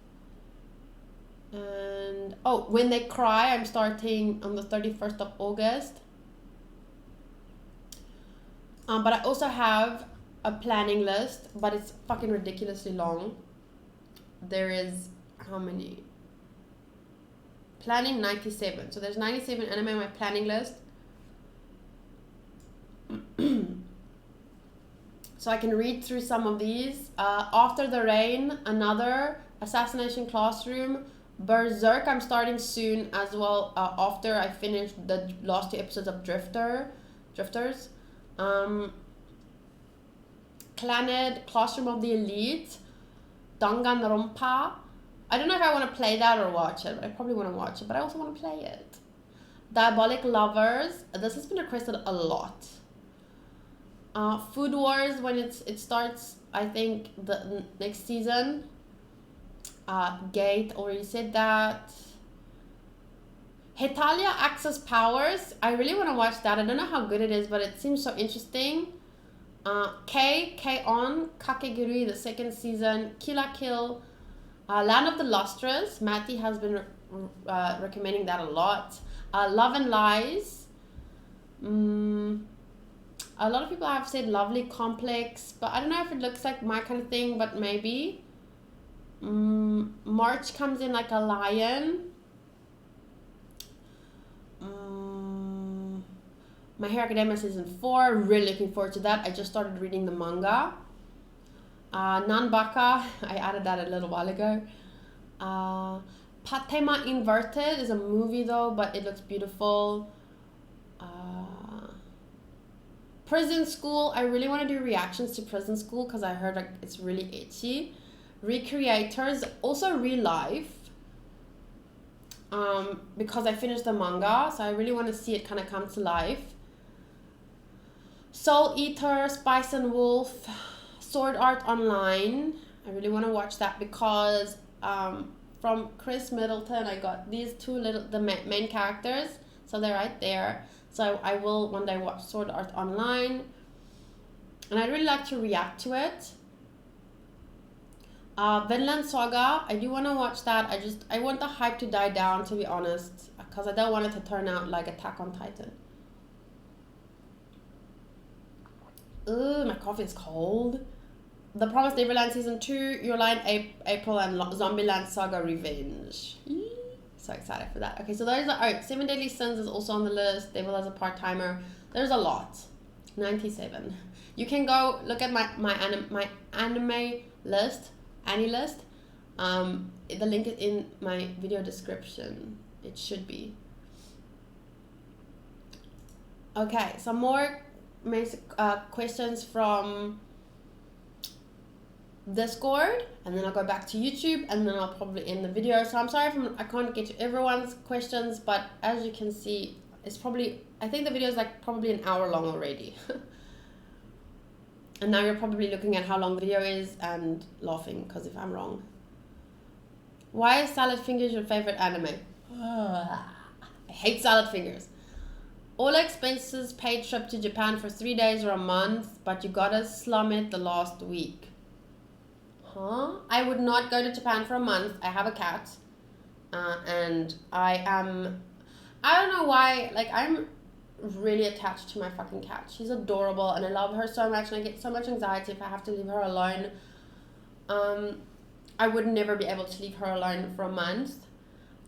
And When They Cry, I'm starting on the 31st of August. But I also have a planning list, but it's fucking ridiculously long. There is how many? Planning 97. So there's 97 anime on my planning list. So I can read through some of these. After the Rain, another Assassination Classroom, Berserk I'm starting soon as well, after I finish the last 2 episodes of Drifters. Classroom of the Elite, Danganronpa. I don't know if I want to play that or watch it, but I probably want to watch it, but I also want to play it. Diabolic Lovers, this has been requested a lot. Food Wars, when it starts, I think the next season. Gate, already said that. Hetalia Access Powers, I really want to watch that. I don't know how good it is, but it seems so interesting. K-On! Kakegurui, the 2nd season. Kill la Kill. Land of the Lustrous, Matty has been recommending that a lot. Love and Lies. A lot of people have said Lovely Complex, but I don't know if it looks like my kind of thing, but maybe. March Comes in Like a Lion. My Hero Academia Season 4, really looking forward to that. I just started reading the manga. Nanbaka, I added that a little while ago. Patema Inverted is a movie though, but it looks beautiful. Prison School, I really want to do reactions to Prison School because I heard like it's really itchy. Recreators, also Real Life. Because I finished the manga, so I really want to see it kind of come to life. Soul Eater, Spice and Wolf, Sword Art Online. I really want to watch that because from Chris Middleton I got these 2 the main characters, so they're right there. So I will one day watch Sword Art Online, and I'd really like to react to it. Vinland Saga, I do want to watch that. I want the hype to die down, to be honest, because I don't want it to turn out like Attack on Titan. Ooh, my coffee is cold. The Promised Neverland Season 2, Your Lie in April, and Zombieland Saga Revenge. So excited for that. Okay, so there's the 7 Deadly Sins is also on the list. Devil as a Part-Timer. There's a lot. 97. You can go look at my anime list. Annie list. The link is in my video description. It should be. Okay, some more questions from Discord, and then I'll go back to YouTube, and then I'll probably end the video. So I'm sorry if I can't get to everyone's questions, but as you can see, it's probably, I think the video is like probably an hour long already. And now you're probably looking at how long the video is and laughing, because if I'm wrong. Why is Salad Fingers your favorite anime? I hate Salad Fingers. All expenses paid trip to Japan for 3 days or a month, but you gotta slum it the last week. Huh? I would not go to Japan for a month. I have a cat. And I don't know why, like I'm really attached to my fucking cat. She's adorable and I love her so much, and I get so much anxiety if I have to leave her alone. I would never be able to leave her alone for a month.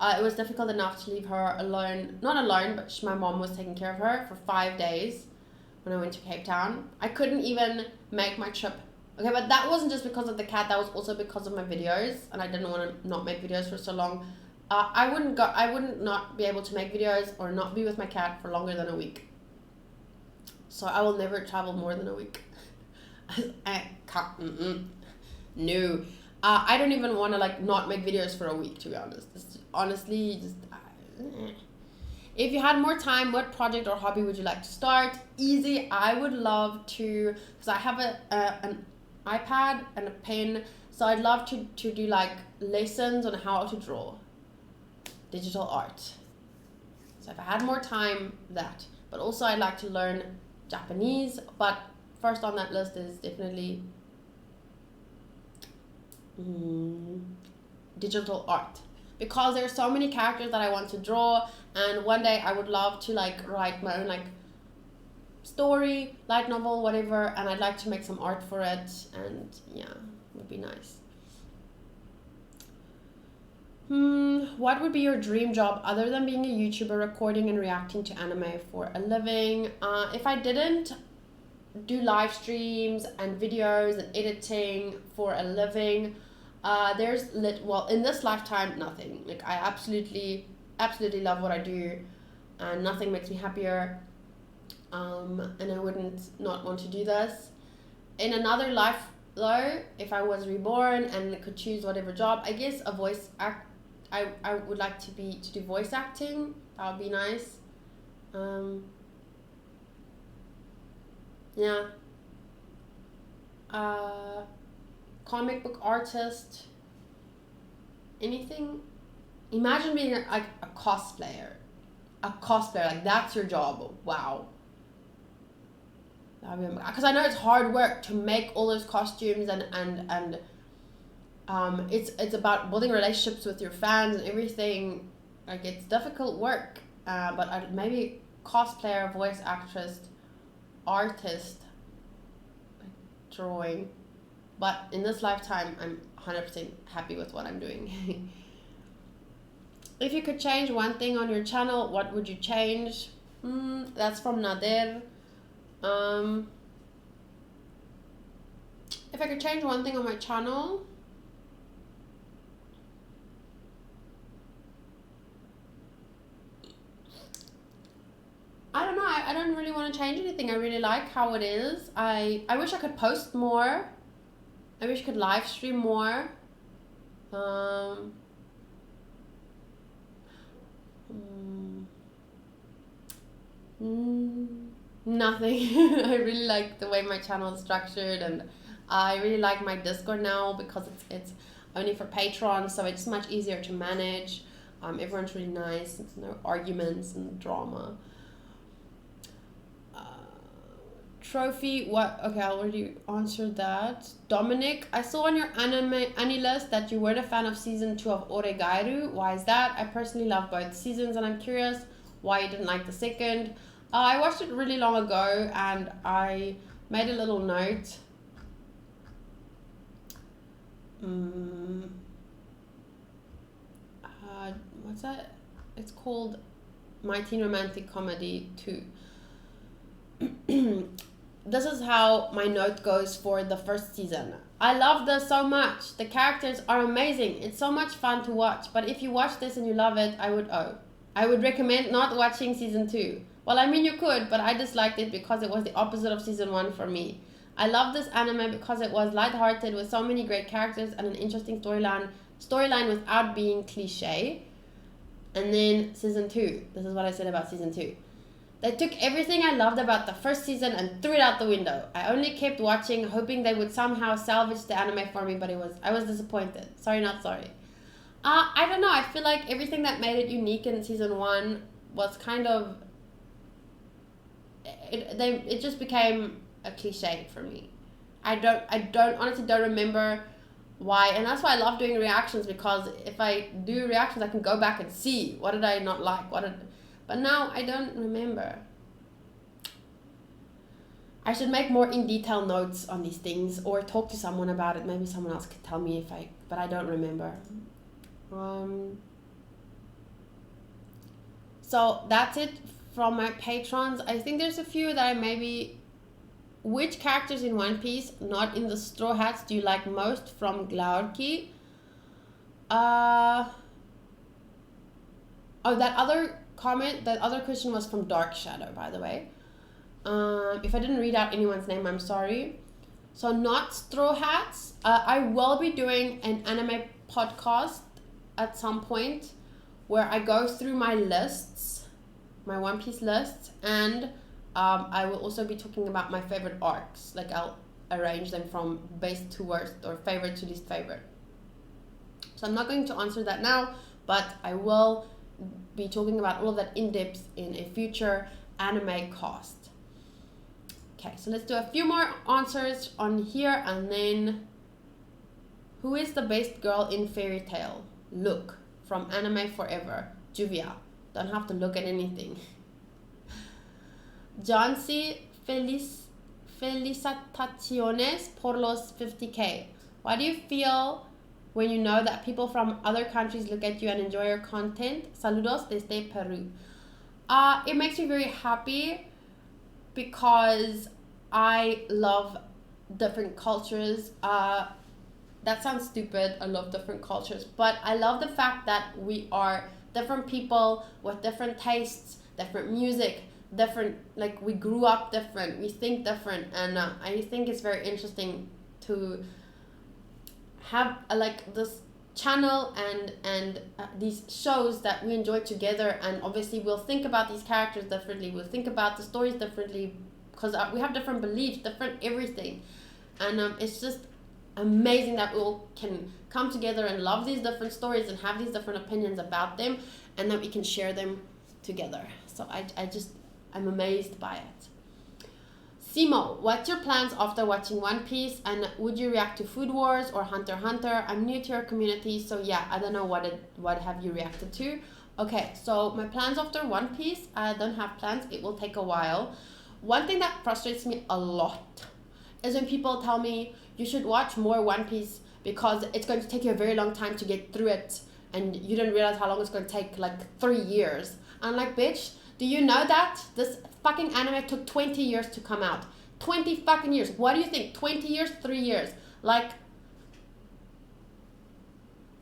It was difficult enough to leave her alone, not alone, but my mom was taking care of her for 5 days when I went to Cape Town. I couldn't even make my trip. Okay, but that wasn't just because of the cat, that was also because of my videos, and I didn't want to not make videos for so long. I wouldn't not be able to make videos or not be with my cat for longer than a week. So I will never travel more than a week. I can't, no. I don't even want to like not make videos for a week, to be honest. Honestly, just if you had more time, what project or hobby would you like to start? Easy. I would love to, because I have an iPad and a pen, so I'd love to do like lessons on how to draw digital art. So if I had more time, that. But also I'd like to learn Japanese, but first on that list is definitely digital art, because there are so many characters that I want to draw, and one day I would love to like write my own like story, light novel, whatever, and I'd like to make some art for it, and yeah, it would be nice. What would be your dream job other than being a YouTuber recording and reacting to anime for a living? If I didn't do live streams and videos and editing for a living, In this lifetime, nothing. Like, I absolutely love what I do, and nothing makes me happier. And I wouldn't not want to do this. In another life, though, if I was reborn and could choose whatever job, I guess I would like to do voice acting. That would be nice. Yeah. Comic book artist. Anything. Imagine being a cosplayer. Like, that's your job. Wow. Because I know it's hard work to make all those costumes, and it's about building relationships with your fans and everything. Like, it's difficult work. But maybe cosplayer, voice actress, artist, like drawing. But in this lifetime, I'm 100% happy with what I'm doing. If you could change one thing on your channel, what would you change? That's from Nader. If I could change one thing on my channel, I don't know. I don't really want to change anything. I really like how it is. I wish I could post more. I wish I could live stream more. Nothing. I really like the way my channel is structured, and I really like my Discord now because it's only for patrons, so it's much easier to manage. Everyone's really nice. There's no arguments and drama. Trophy, what? Okay, I already answered that. Dominic, I saw on your anime list that you weren't a fan of season 2 of Oregairu. Why is that? I personally love both seasons, and I'm curious why you didn't like the second. I watched it really long ago, and I made a little note. What's that? It's called My Teen Romantic Comedy 2. This is how my note goes for the first season. I love this so much. The characters are amazing. It's so much fun to watch. But if you watch this and you love it, I would recommend not watching season 2. Well, I mean, you could, but I disliked it because it was the opposite of season 1 for me. I love this anime because it was lighthearted with so many great characters and an interesting storyline without being cliche. And then season 2. This is what I said about season 2. They took everything I loved about the first season and threw it out the window. I only kept watching, hoping they would somehow salvage the anime for me, but I was disappointed. Sorry, not sorry. I don't know. I feel like everything that made it unique in season 1 was kind of... It just became a cliche for me. I honestly don't remember why, and that's why I love doing reactions, because if I do reactions, I can go back and see what did I not like, but now I don't remember. I should make more in detail notes on these things or talk to someone about it. Maybe someone else could tell me but I don't remember. So that's it from my patrons. I think there's a few that I maybe... Which characters in One Piece, not in the Straw Hats, do you like most? From Glaurki. That other question was from Dark Shadow, by the way. If I didn't read out anyone's name, I'm sorry. So not Straw Hats. I will be doing an anime podcast at some point where I go through my lists, my One Piece lists, and I will also be talking about my favorite arcs. Like, I'll arrange them from best to worst or favorite to least favorite. So I'm not going to answer that now, but I will be talking about all of that in depth in a future Animaecast. Okay, so let's do a few more answers on here, and then who is the best girl in Fairy Tail? Look, from Anime Forever. Juvia. Don't have to look at anything. Jancy Felicitaciones por los 50K. Why do you feel when you know that people from other countries look at you and enjoy your content? Saludos desde Peru. It makes me very happy because I love different cultures. that sounds stupid. I love different cultures, but I love the fact that we are different people with different tastes, different music, different, like, we grew up different, we think different, and I think it's very interesting to have like this channel and these shows that we enjoy together. And obviously we'll think about these characters differently, we'll think about the stories differently, because we have different beliefs, different everything, and it's just amazing that we all can come together and love these different stories and have these different opinions about them, and that we can share them together. So I'm amazed by it. Simo, what's your plans after watching One Piece, and would you react to Food Wars or Hunter x Hunter? I'm new to your community, so yeah, I don't know what have you reacted to. Okay, so my plans after One Piece, I don't have plans, it will take a while. One thing that frustrates me a lot is when people tell me you should watch more One Piece because it's going to take you a very long time to get through it, and you don't realize how long it's going to take, like 3 years. I'm like, bitch, do you know that this fucking anime took 20 years to come out? 20 fucking years. What do you think? 20 years? 3 years? Like,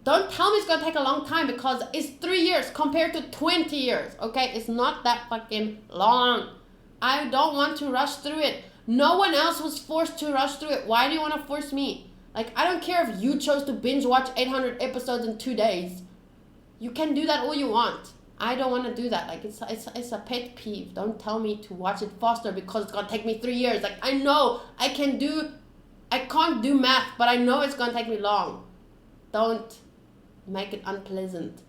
don't tell me it's going to take a long time, because it's 3 years compared to 20 years, okay? It's not that fucking long. I don't want to rush through it. No one else was forced to rush through it. Why do you want to force me? Like, I don't care if you chose to binge watch 800 episodes in 2 days. You can do that all you want. I don't want to do that. Like, it's a pet peeve. Don't tell me to watch it faster because it's going to take me 3 years. Like, I know I can't do math, but I know it's going to take me long. Don't make it unpleasant,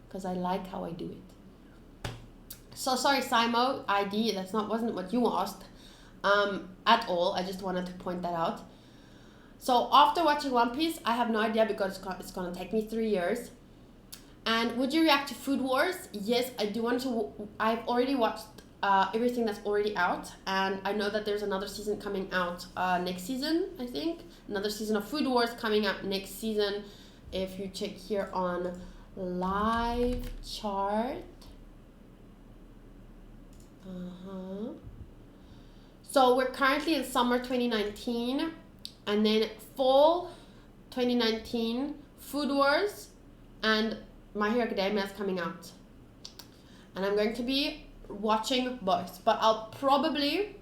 because I like how I do it. So sorry, Simo, ID, wasn't what you asked at all. I just wanted to point that out. So after watching One Piece, I have no idea, because it's going to take me 3 years. And would you react to Food Wars? Yes, I do want to. I've already watched everything that's already out, and I know that there's another season coming out next season, I think. Another season of Food Wars coming out next season. If you check here on live chart. So we're currently in summer 2019, and then fall 2019, Food Wars, and My Hero Academia is coming out. And I'm going to be watching both, but I'll probably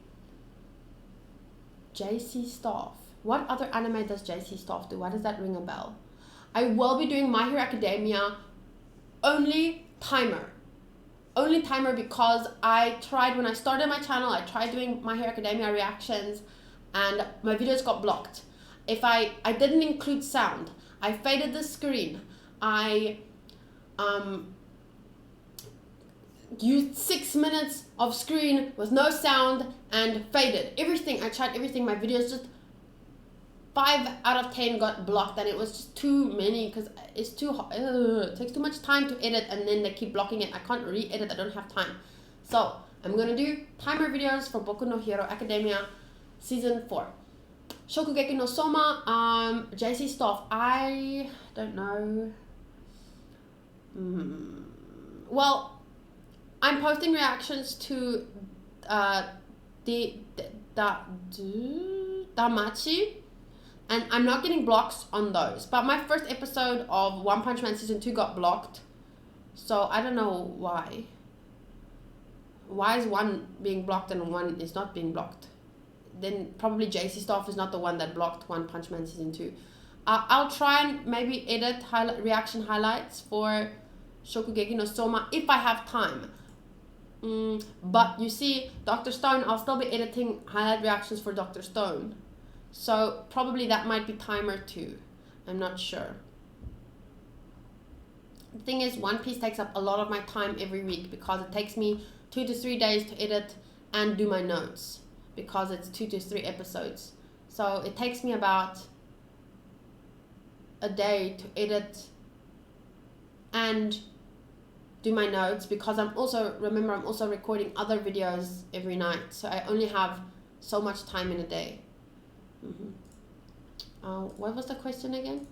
JC Staff. What other anime does JC Staff do? Why does that ring a bell? I will be doing My Hero Academia only timer, because I tried, when I started my channel, I tried doing My Hero Academia reactions and my videos got blocked. If I didn't include sound, I faded the screen, I used 6 minutes of screen with no sound and faded everything. I tried everything. My videos, just 5 out of 10 got blocked, and it was just too many, because it's too hard. It takes too much time to edit, and then they keep blocking it. I can't re-edit, I don't have time. So I'm gonna do timer videos for Boku no Hero Academia season 4. Shokugeki no Soma, JC Staff, I don't know. Well, I'm posting reactions to the Damachi, and I'm not getting blocks on those. But my first episode of One Punch Man season 2 got blocked, so I don't know why. Why is one being blocked and one is not being blocked? Then probably JC Staff is not the one that blocked One Punch Man season 2. I'll try and maybe edit reaction highlights for Shokugeki no Soma if I have time. But you see, Dr. Stone, I'll still be editing highlight reactions for Dr. Stone. So probably that might be timer too. I'm not sure. The thing is, One Piece takes up a lot of my time every week, because it takes me 2 to 3 days to edit and do my notes, because it's 2 to 3 episodes. So it takes me about a day to edit and do my notes, because I'm also recording other videos every night, so I only have so much time in a day. What was the question again?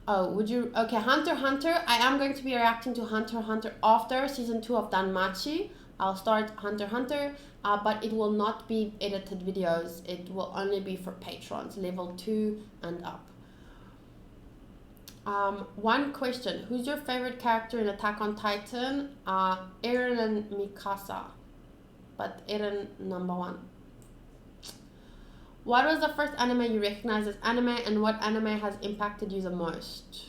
Oh, Hunter x Hunter. I am going to be reacting to Hunter x Hunter after season 2 of Danmachi. I'll start Hunter x Hunter, but it will not be edited videos. It will only be for patrons, level 2 and up. One question: who's your favorite character in Attack on Titan? Eren and Mikasa, but Eren number 1. What was the first anime you recognized as anime, and what anime has impacted you the most?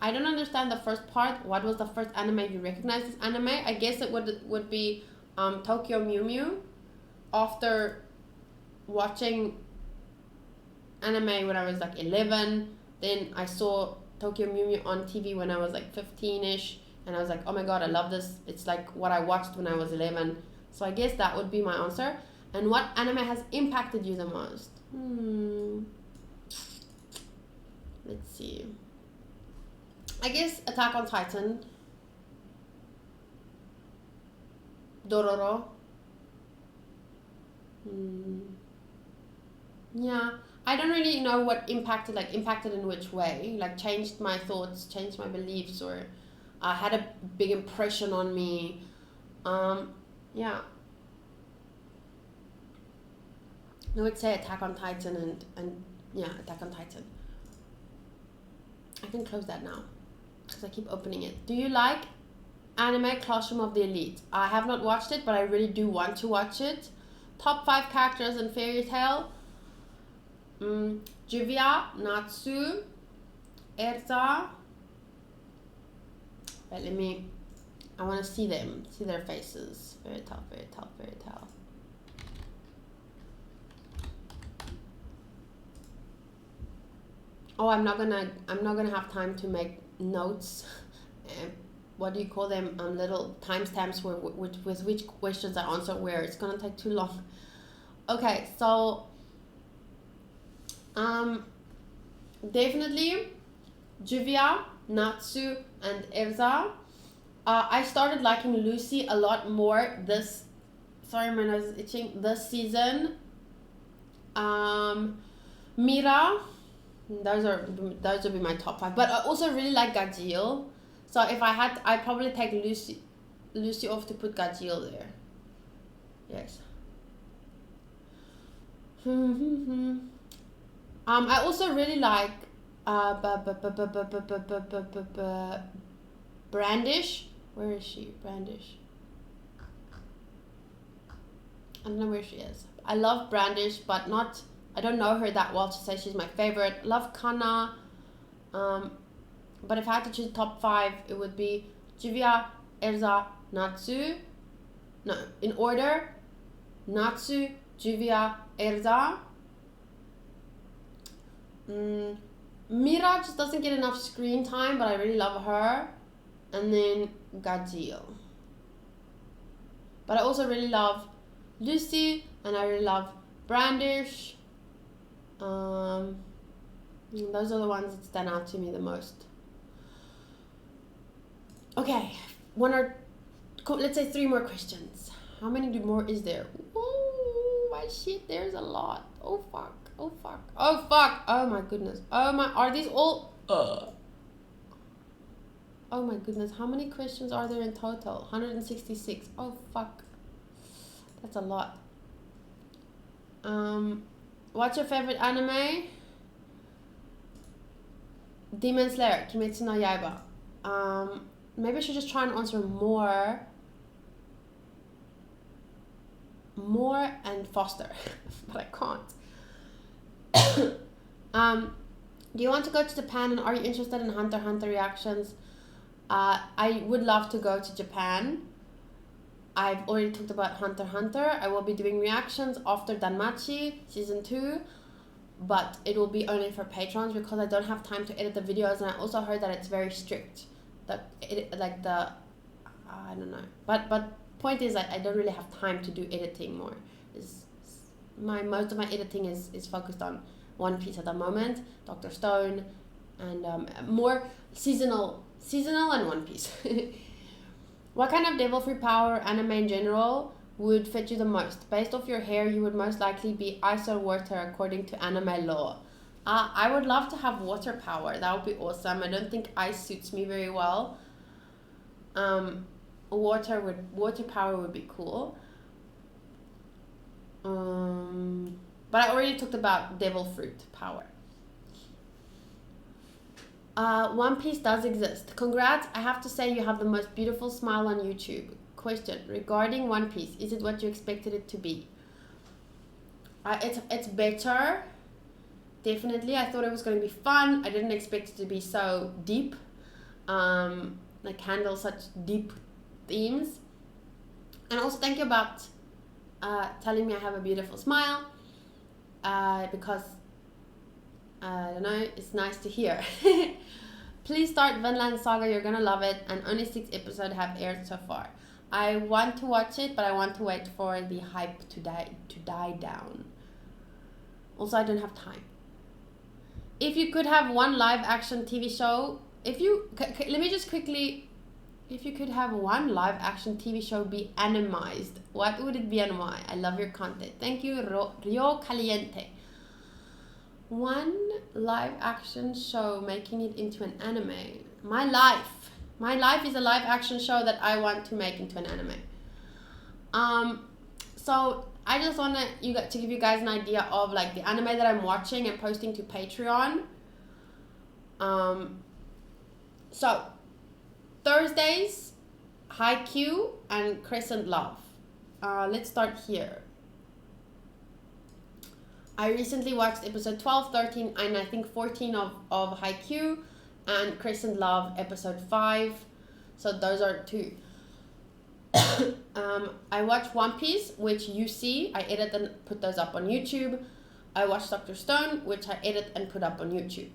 I don't understand the first part. What was the first anime you recognized as anime? I guess it would be Tokyo Mew Mew. After watching anime when I was like 11, then I saw Tokyo Mew Mew on TV when I was like 15ish, and I was like, oh my god, I love this. It's like what I watched when I was 11. So I guess that would be my answer. And what anime has impacted you the most? Let's see. I guess Attack on Titan. Dororo. Yeah. I don't really know what impacted in which way. Like changed my thoughts, changed my beliefs, or had a big impression on me. Yeah. I would say Attack on Titan and yeah, Attack on Titan. I can close that now because I keep opening it. Do you like anime Classroom of the Elite? I have not watched it, but I really do want to watch it. Top 5 characters in Fairy Tail. Juvia, Natsu, Erza. Wait, I want to see them, see their faces. Fairy Tail, Fairy Tail, Fairy Tail. Oh, I'm not gonna have time to make notes. What do you call them? Little timestamps with which questions I answer where. It's gonna take too long. Okay, so definitely Juvia, Natsu, and Erza. I started liking Lucy a lot more this. Sorry, my nose is itching. This season. Mira. Those would be my top 5. But I also really like Gajeel. So if I had, I'd probably take Lucy off to put Gajeel there. Yes. I also really like Brandish. Where is she? Brandish. I don't know where she is. I love Brandish, but not. I don't know her that well to say she's my favorite. Love Kana. But if I had to choose top 5, it would be Juvia, Erza, Natsu. No, in order. Natsu, Juvia, Erza. Mira just doesn't get enough screen time, but I really love her. And then Gajeel. But I also really love Lucy, and I really love Brandish. Those are the ones that stand out to me the most. Okay, let's say 3 more questions. How many more is there? Oh my shit, there's a lot. Oh fuck, oh fuck, oh fuck, oh my goodness. Are these all? Oh my goodness, how many questions are there in total? 166. Oh fuck, that's a lot. What's your favorite anime? Demon Slayer, Kimetsu no Yaiba. Maybe I should just try and answer more and faster, but I can't. Do you want to go to Japan, and are you interested in Hunter x Hunter reactions? I would love to go to Japan. I've already talked about Hunter x Hunter. I will be doing reactions after Danmachi season 2, but it will be only for patrons because I don't have time to edit the videos, and I also heard that it's very strict. I don't know. But point is, I don't really have time to do editing more. Most of my editing is focused on One Piece at the moment, Dr. Stone, and more seasonal and One Piece. What kind of devil fruit power anime in general would fit you the most? Based off your hair, you would most likely be ice or water according to anime law. I would love to have water power. That would be awesome. I don't think ice suits me very well. Water power would be cool. But I already talked about devil fruit power. One Piece does exist. Congrats, I have to say you have the most beautiful smile on YouTube. Question, regarding One Piece, is it what you expected it to be? It's better, definitely. I thought it was going to be fun. I didn't expect it to be so deep, like handle such deep themes. And also thank you about telling me I have a beautiful smile, because I don't know, it's nice to hear. Please start Vinland Saga, you're gonna love it, and only 6 episodes have aired so far. I want to watch it, but I want to wait for the hype to die down. Also, I don't have time. If you could have one live action TV show, let me just quickly, if you could have one live action TV show be animized, what would it be and why? I love your content. Thank you, Rio Caliente. One live action show making it into an anime. My life is a live action show that I want to make into an anime. So I just want to give you guys an idea of like the anime that I'm watching and posting to Patreon. So Thursdays, Haikyuu and Crescent Love. Let's start here. I recently watched episode 12, 13, and I think 14 of Haikyuu, and Crescent Love episode 5. So those are 2. I watched One Piece, which you see. I edit and put those up on YouTube. I watched Dr. Stone, which I edit and put up on YouTube.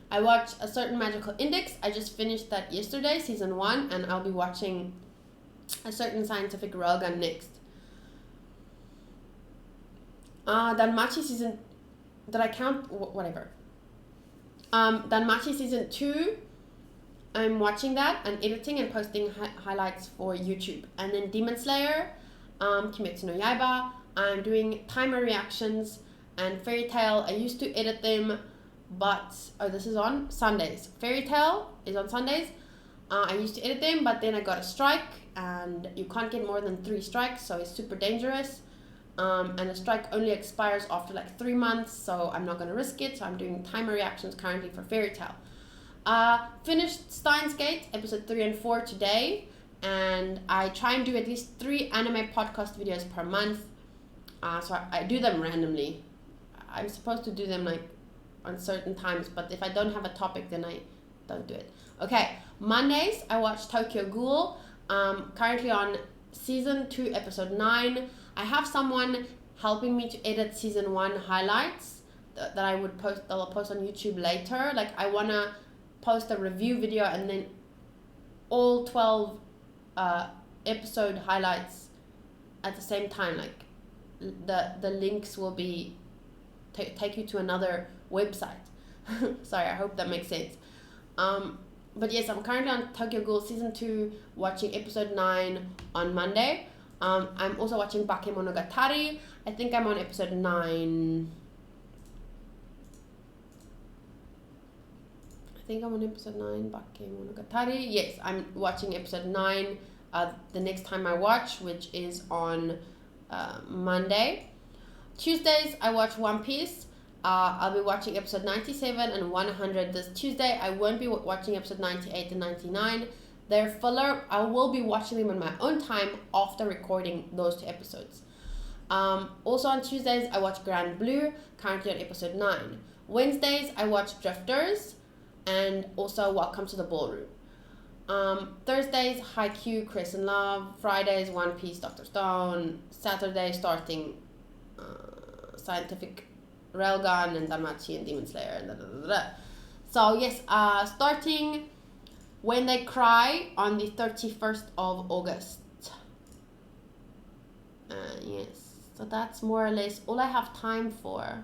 I watched A Certain Magical Index. I just finished that yesterday, season 1, and I'll be watching A Certain Scientific Railgun next. Danmachi season, did I count? Whatever. Danmachi season 2, I'm watching that and editing and posting highlights for YouTube. And then Demon Slayer, Kimetsu no Yaiba, I'm doing timer reactions, and Fairy Tail, I used to edit them, but, this is on Sundays. Fairy Tail is on Sundays. I used to edit them, but then I got a strike, and you can't get more than 3 strikes, so it's super dangerous. And a strike only expires after like 3 months, so I'm not going to risk it. So I'm doing timer reactions currently for Fairy Tail. Finished Steins Gate episode 3 and 4 today, and I try and do at least 3 anime podcast videos per month. So I do them randomly. I'm supposed to do them like on certain times, but if I don't have a topic, then I don't do it. Okay, Mondays I watch Tokyo Ghoul. Currently on season 2 episode 9. I have someone helping me to edit season 1 highlights that I would post, that I'll post on YouTube later. Like I wanna post a review video and then all 12 episode highlights at the same time. Like the links will be take you to another website. Sorry, I hope that makes sense. But yes, I'm currently on Tokyo Ghoul season 2, watching episode 9 on Monday. I'm also watching Bakemonogatari. I think I'm on episode 9. I think I'm on episode 9, Bakemonogatari. Yes, I'm watching episode 9 the next time I watch, which is on Monday. Tuesdays, I watch One Piece. I'll be watching episode 97 and 100 this Tuesday. I won't be watching episode 98 and 99. They're filler. I will be watching them on my own time after recording those 2 episodes. Also on Tuesdays, I watch Grand Blue, currently on episode 9. Wednesdays, I watch Drifters, and also Welcome to the Ballroom. Thursdays, Haikyuu, Crescent Love. Fridays, One Piece, Dr. Stone. Saturday, starting Scientific Railgun and Danmachi and Demon Slayer and So yes, starting When They Cry on the 31st of August. Yes, so that's more or less all I have time for.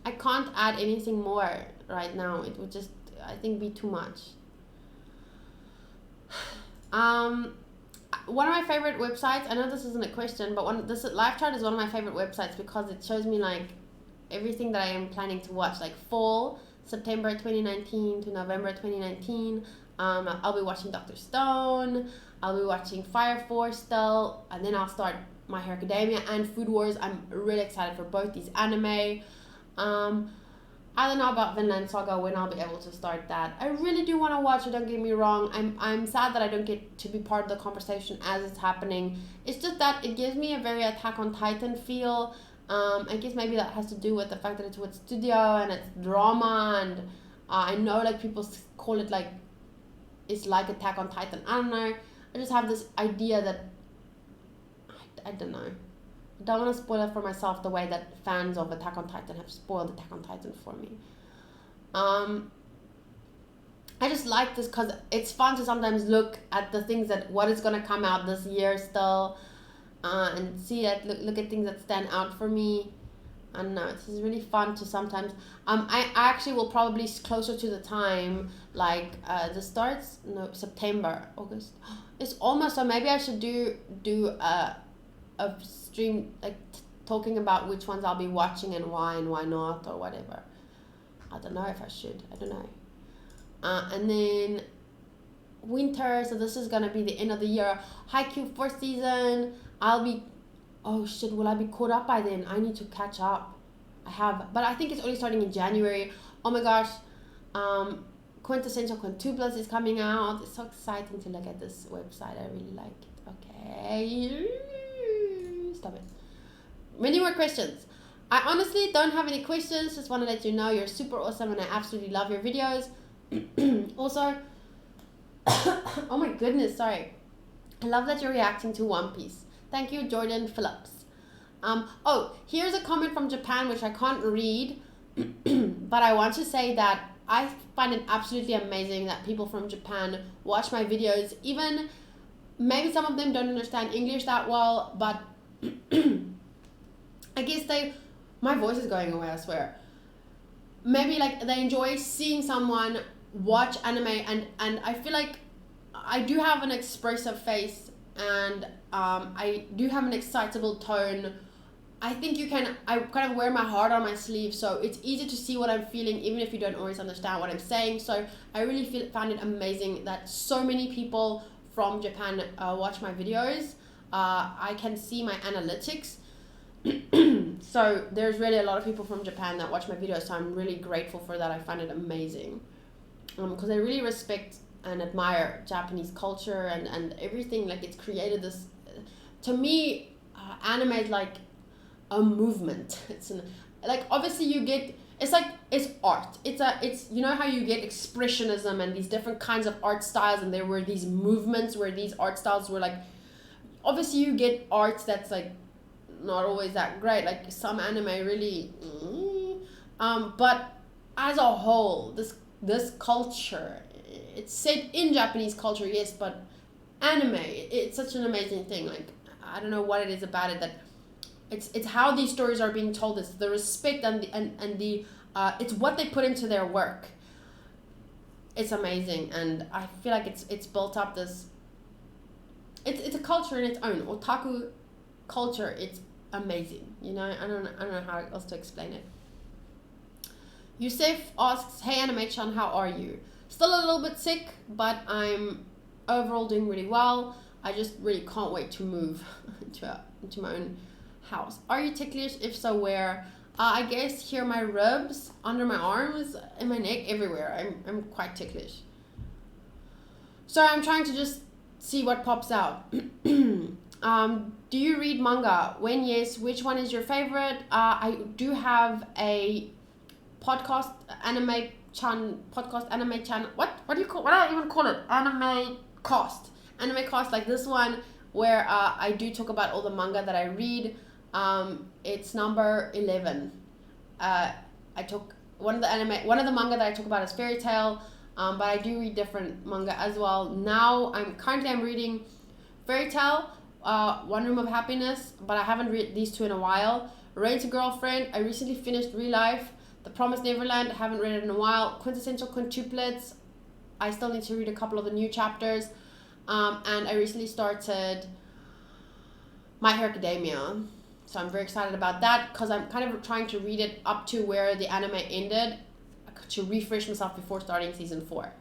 I can't add anything more right now. It would just, I think, be too much. One of my favorite websites, I know this isn't a question, but this live chart is one of my favorite websites because it shows me like everything that I am planning to watch, like fall, September 2019 to November 2019. I'll be watching Dr. Stone. I'll be watching Fire Force still, and then I'll start My Hero Academia and Food Wars. I'm really excited for both these anime. I don't know about Vinland Saga, when I'll be able to start that. I really do want to watch it, don't get me wrong. I'm sad that I don't get to be part of the conversation as it's happening. It's just that it gives me a very Attack on Titan feel. I guess maybe that has to do with the fact that it's with studio and it's drama, and I know like people call it like it's like Attack on Titan. I don't know. I just have this idea that I don't know. I don't want to spoil it for myself the way that fans of Attack on Titan have spoiled Attack on Titan for me. I just like this because it's fun to sometimes look at the things that what is going to come out this year still, and see that look at things that stand out for me. I don't know, it's just really fun to sometimes I actually will probably closer to the time, like this starts September, August. It's almost, so maybe I should do a stream like talking about which ones I'll be watching and why not, or whatever. I don't know if I should. I don't know. And then winter, so this is gonna be the end of the year. Haikyuu 4th season. I'll be, oh shit, will I be caught up by then? I need to catch up. I have, but I think it's only starting in January. Oh my gosh. Quintessential Quintuplets is coming out. It's so exciting to look at this website. I really like it. Okay. Stop it. Many more questions. I honestly don't have any questions. Just want to let you know you're super awesome and I absolutely love your videos. Also, oh my goodness, sorry. I love that you're reacting to One Piece. Thank you, Jordan Phillips. Oh, here's a comment from Japan which I can't read, but I want to say that I find it absolutely amazing that people from Japan watch my videos. Even maybe some of them don't understand English that well, but I guess my voice is going away, I swear. Maybe like they enjoy seeing someone watch anime, and I feel like I do have an expressive face, and I do have an excitable tone. I think I kind of wear my heart on my sleeve, so it's easy to see what I'm feeling even if you don't always understand what I'm saying. So I really found it amazing that so many people from Japan watch my videos. I can see my analytics. So there's really a lot of people from Japan that watch my videos, so I'm really grateful for that. I find it amazing because I really respect and admire Japanese culture and everything. Like, it's created this, to me, anime is like a movement. It's like, obviously you get, it's art. It's you know how you get expressionism and these different kinds of art styles, and there were these movements where these art styles were like, obviously you get art that's like not always that great, like some anime really but as a whole, this culture, it's set in Japanese culture, yes, but anime, it's such an amazing thing. Like, I don't know what it is about it, that it's how these stories are being told. It's the respect and the it's what they put into their work. It's amazing, and I feel like it's built up this, it's a culture in its own, otaku culture. It's amazing, you know. I don't know how else to explain it. Yusef asks, hey Animate-chan, how are you? Still a little bit sick, but I'm overall doing really well. I just really can't wait to move into my own house. Are you ticklish? If so, where? I guess here, my ribs, under my arms, in my neck, everywhere. I'm quite ticklish. So I'm trying to just see what pops out. Do you read manga? When yes, which one is your favorite? I do have a podcast anime channel. What do you call, what do I even call it? Animecast, like this one, where I do talk about all the manga that I read. It's number 11. I took one of the manga that I talk about is Fairy Tail, but I do read different manga as well. Now I'm reading Fairy Tail, One Room of Happiness, but I haven't read these two in a while. Rain to Girlfriend, I recently finished Real Life. The Promised Neverland, I haven't read it in a while. Quintessential Quintuplets, I still need to read a couple of the new chapters. And I recently started My Hero Academia. So I'm very excited about that because I'm kind of trying to read it up to where the anime ended. to refresh myself before starting season 4.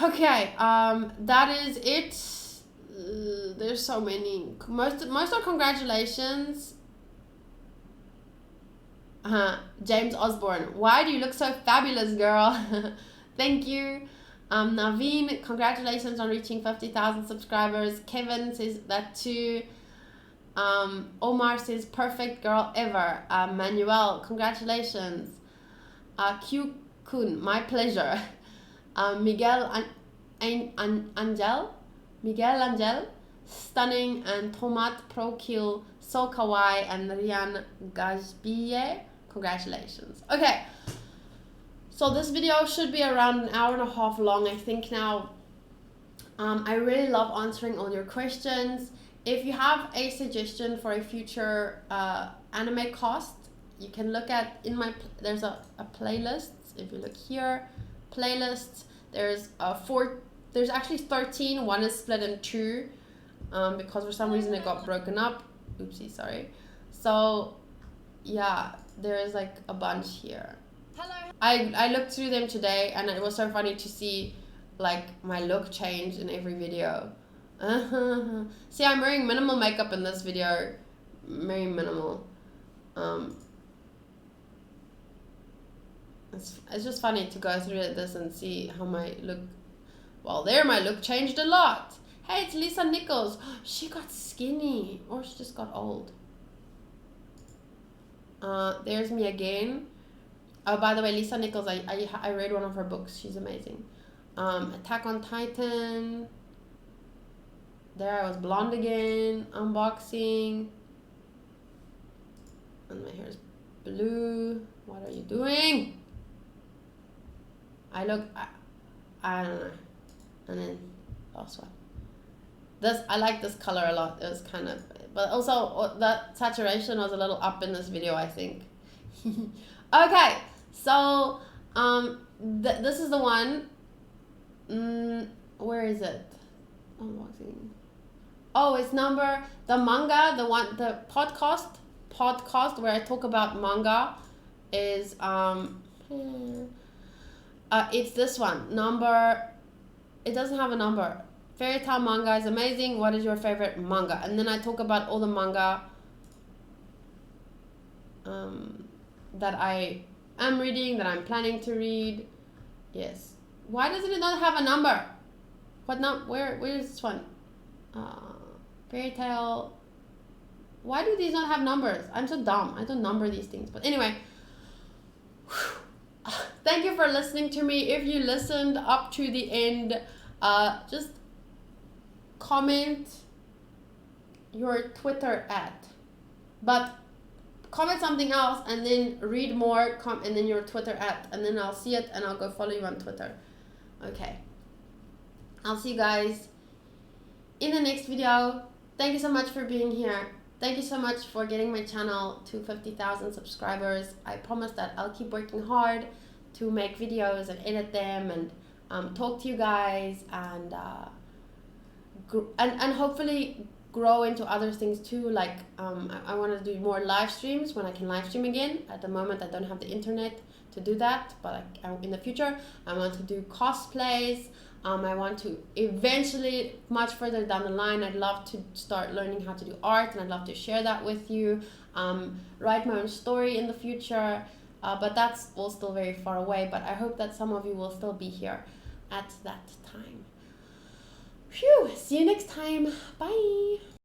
Okay, that is it. There's so many. Most are congratulations. James Osborne, why do you look so fabulous, girl? Thank you. Naveen, congratulations on reaching 50,000 subscribers. Kevin says that too. Omar says perfect girl ever. Manuel, congratulations. Q Kun, my pleasure. Miguel Angel, stunning, and Tomat Pro Kill, so kawaii, and Rian Gajbiye, congratulations. Okay, so this video should be around an hour and a half long, I think now. I really love answering all your questions. If you have a suggestion for a future Animaecast, you can look at there's a playlist. If you look here, playlists, there's there's actually 13. One is split in 2 because for some reason it got broken up. Oopsie, sorry. So yeah, there's like a bunch here. Hello. I looked through them today, and it was so funny to see like my look change in every video. See, I'm wearing minimal makeup in this video, very minimal. It's just funny to go through this and see how my look. Well, there my look changed a lot. Hey, it's Lisa Nichols. She got skinny, or she just got old. There's me again. Oh, by the way, Lisa Nichols, I read one of her books. She's amazing. Attack on Titan. There I was blonde again. Unboxing. And my hair is blue. What are you doing? I don't know. And then last one. I like this color a lot. It was kind of, but also that saturation was a little up in this video, I think. Okay, so this is the one. Where is it? Unboxing. Oh, it's the manga, the podcast where I talk about manga is it's this one. It doesn't have a number. Fairy Tail manga is amazing. What is your favorite manga? And then I talk about all the manga that I am reading, that I'm planning to read. Yes. Why doesn't it not have a number? Where is this one? Fairy Tail. Why do these not have numbers? I'm so dumb. I don't number these things. But anyway, thank you for listening to me. If you listened up to the end, just comment your Twitter but comment something else and then read more, and then your Twitter and then I'll see it and I'll go follow you on Twitter. Okay. I'll see you guys in the next video. Thank you so much for being here. Thank you so much for getting my channel to 50,000 subscribers. I promise that I'll keep working hard to make videos and edit them and talk to you guys and hopefully grow into other things too. Like I want to do more live streams when I can live stream again. At the moment I don't have the internet to do that, but in the future I want to do cosplays. I want to eventually, much further down the line, I'd love to start learning how to do art, and I'd love to share that with you. Write my own story in the future, but that's all still very far away. But I hope that some of you will still be here at that time. Phew, see you next time. Bye.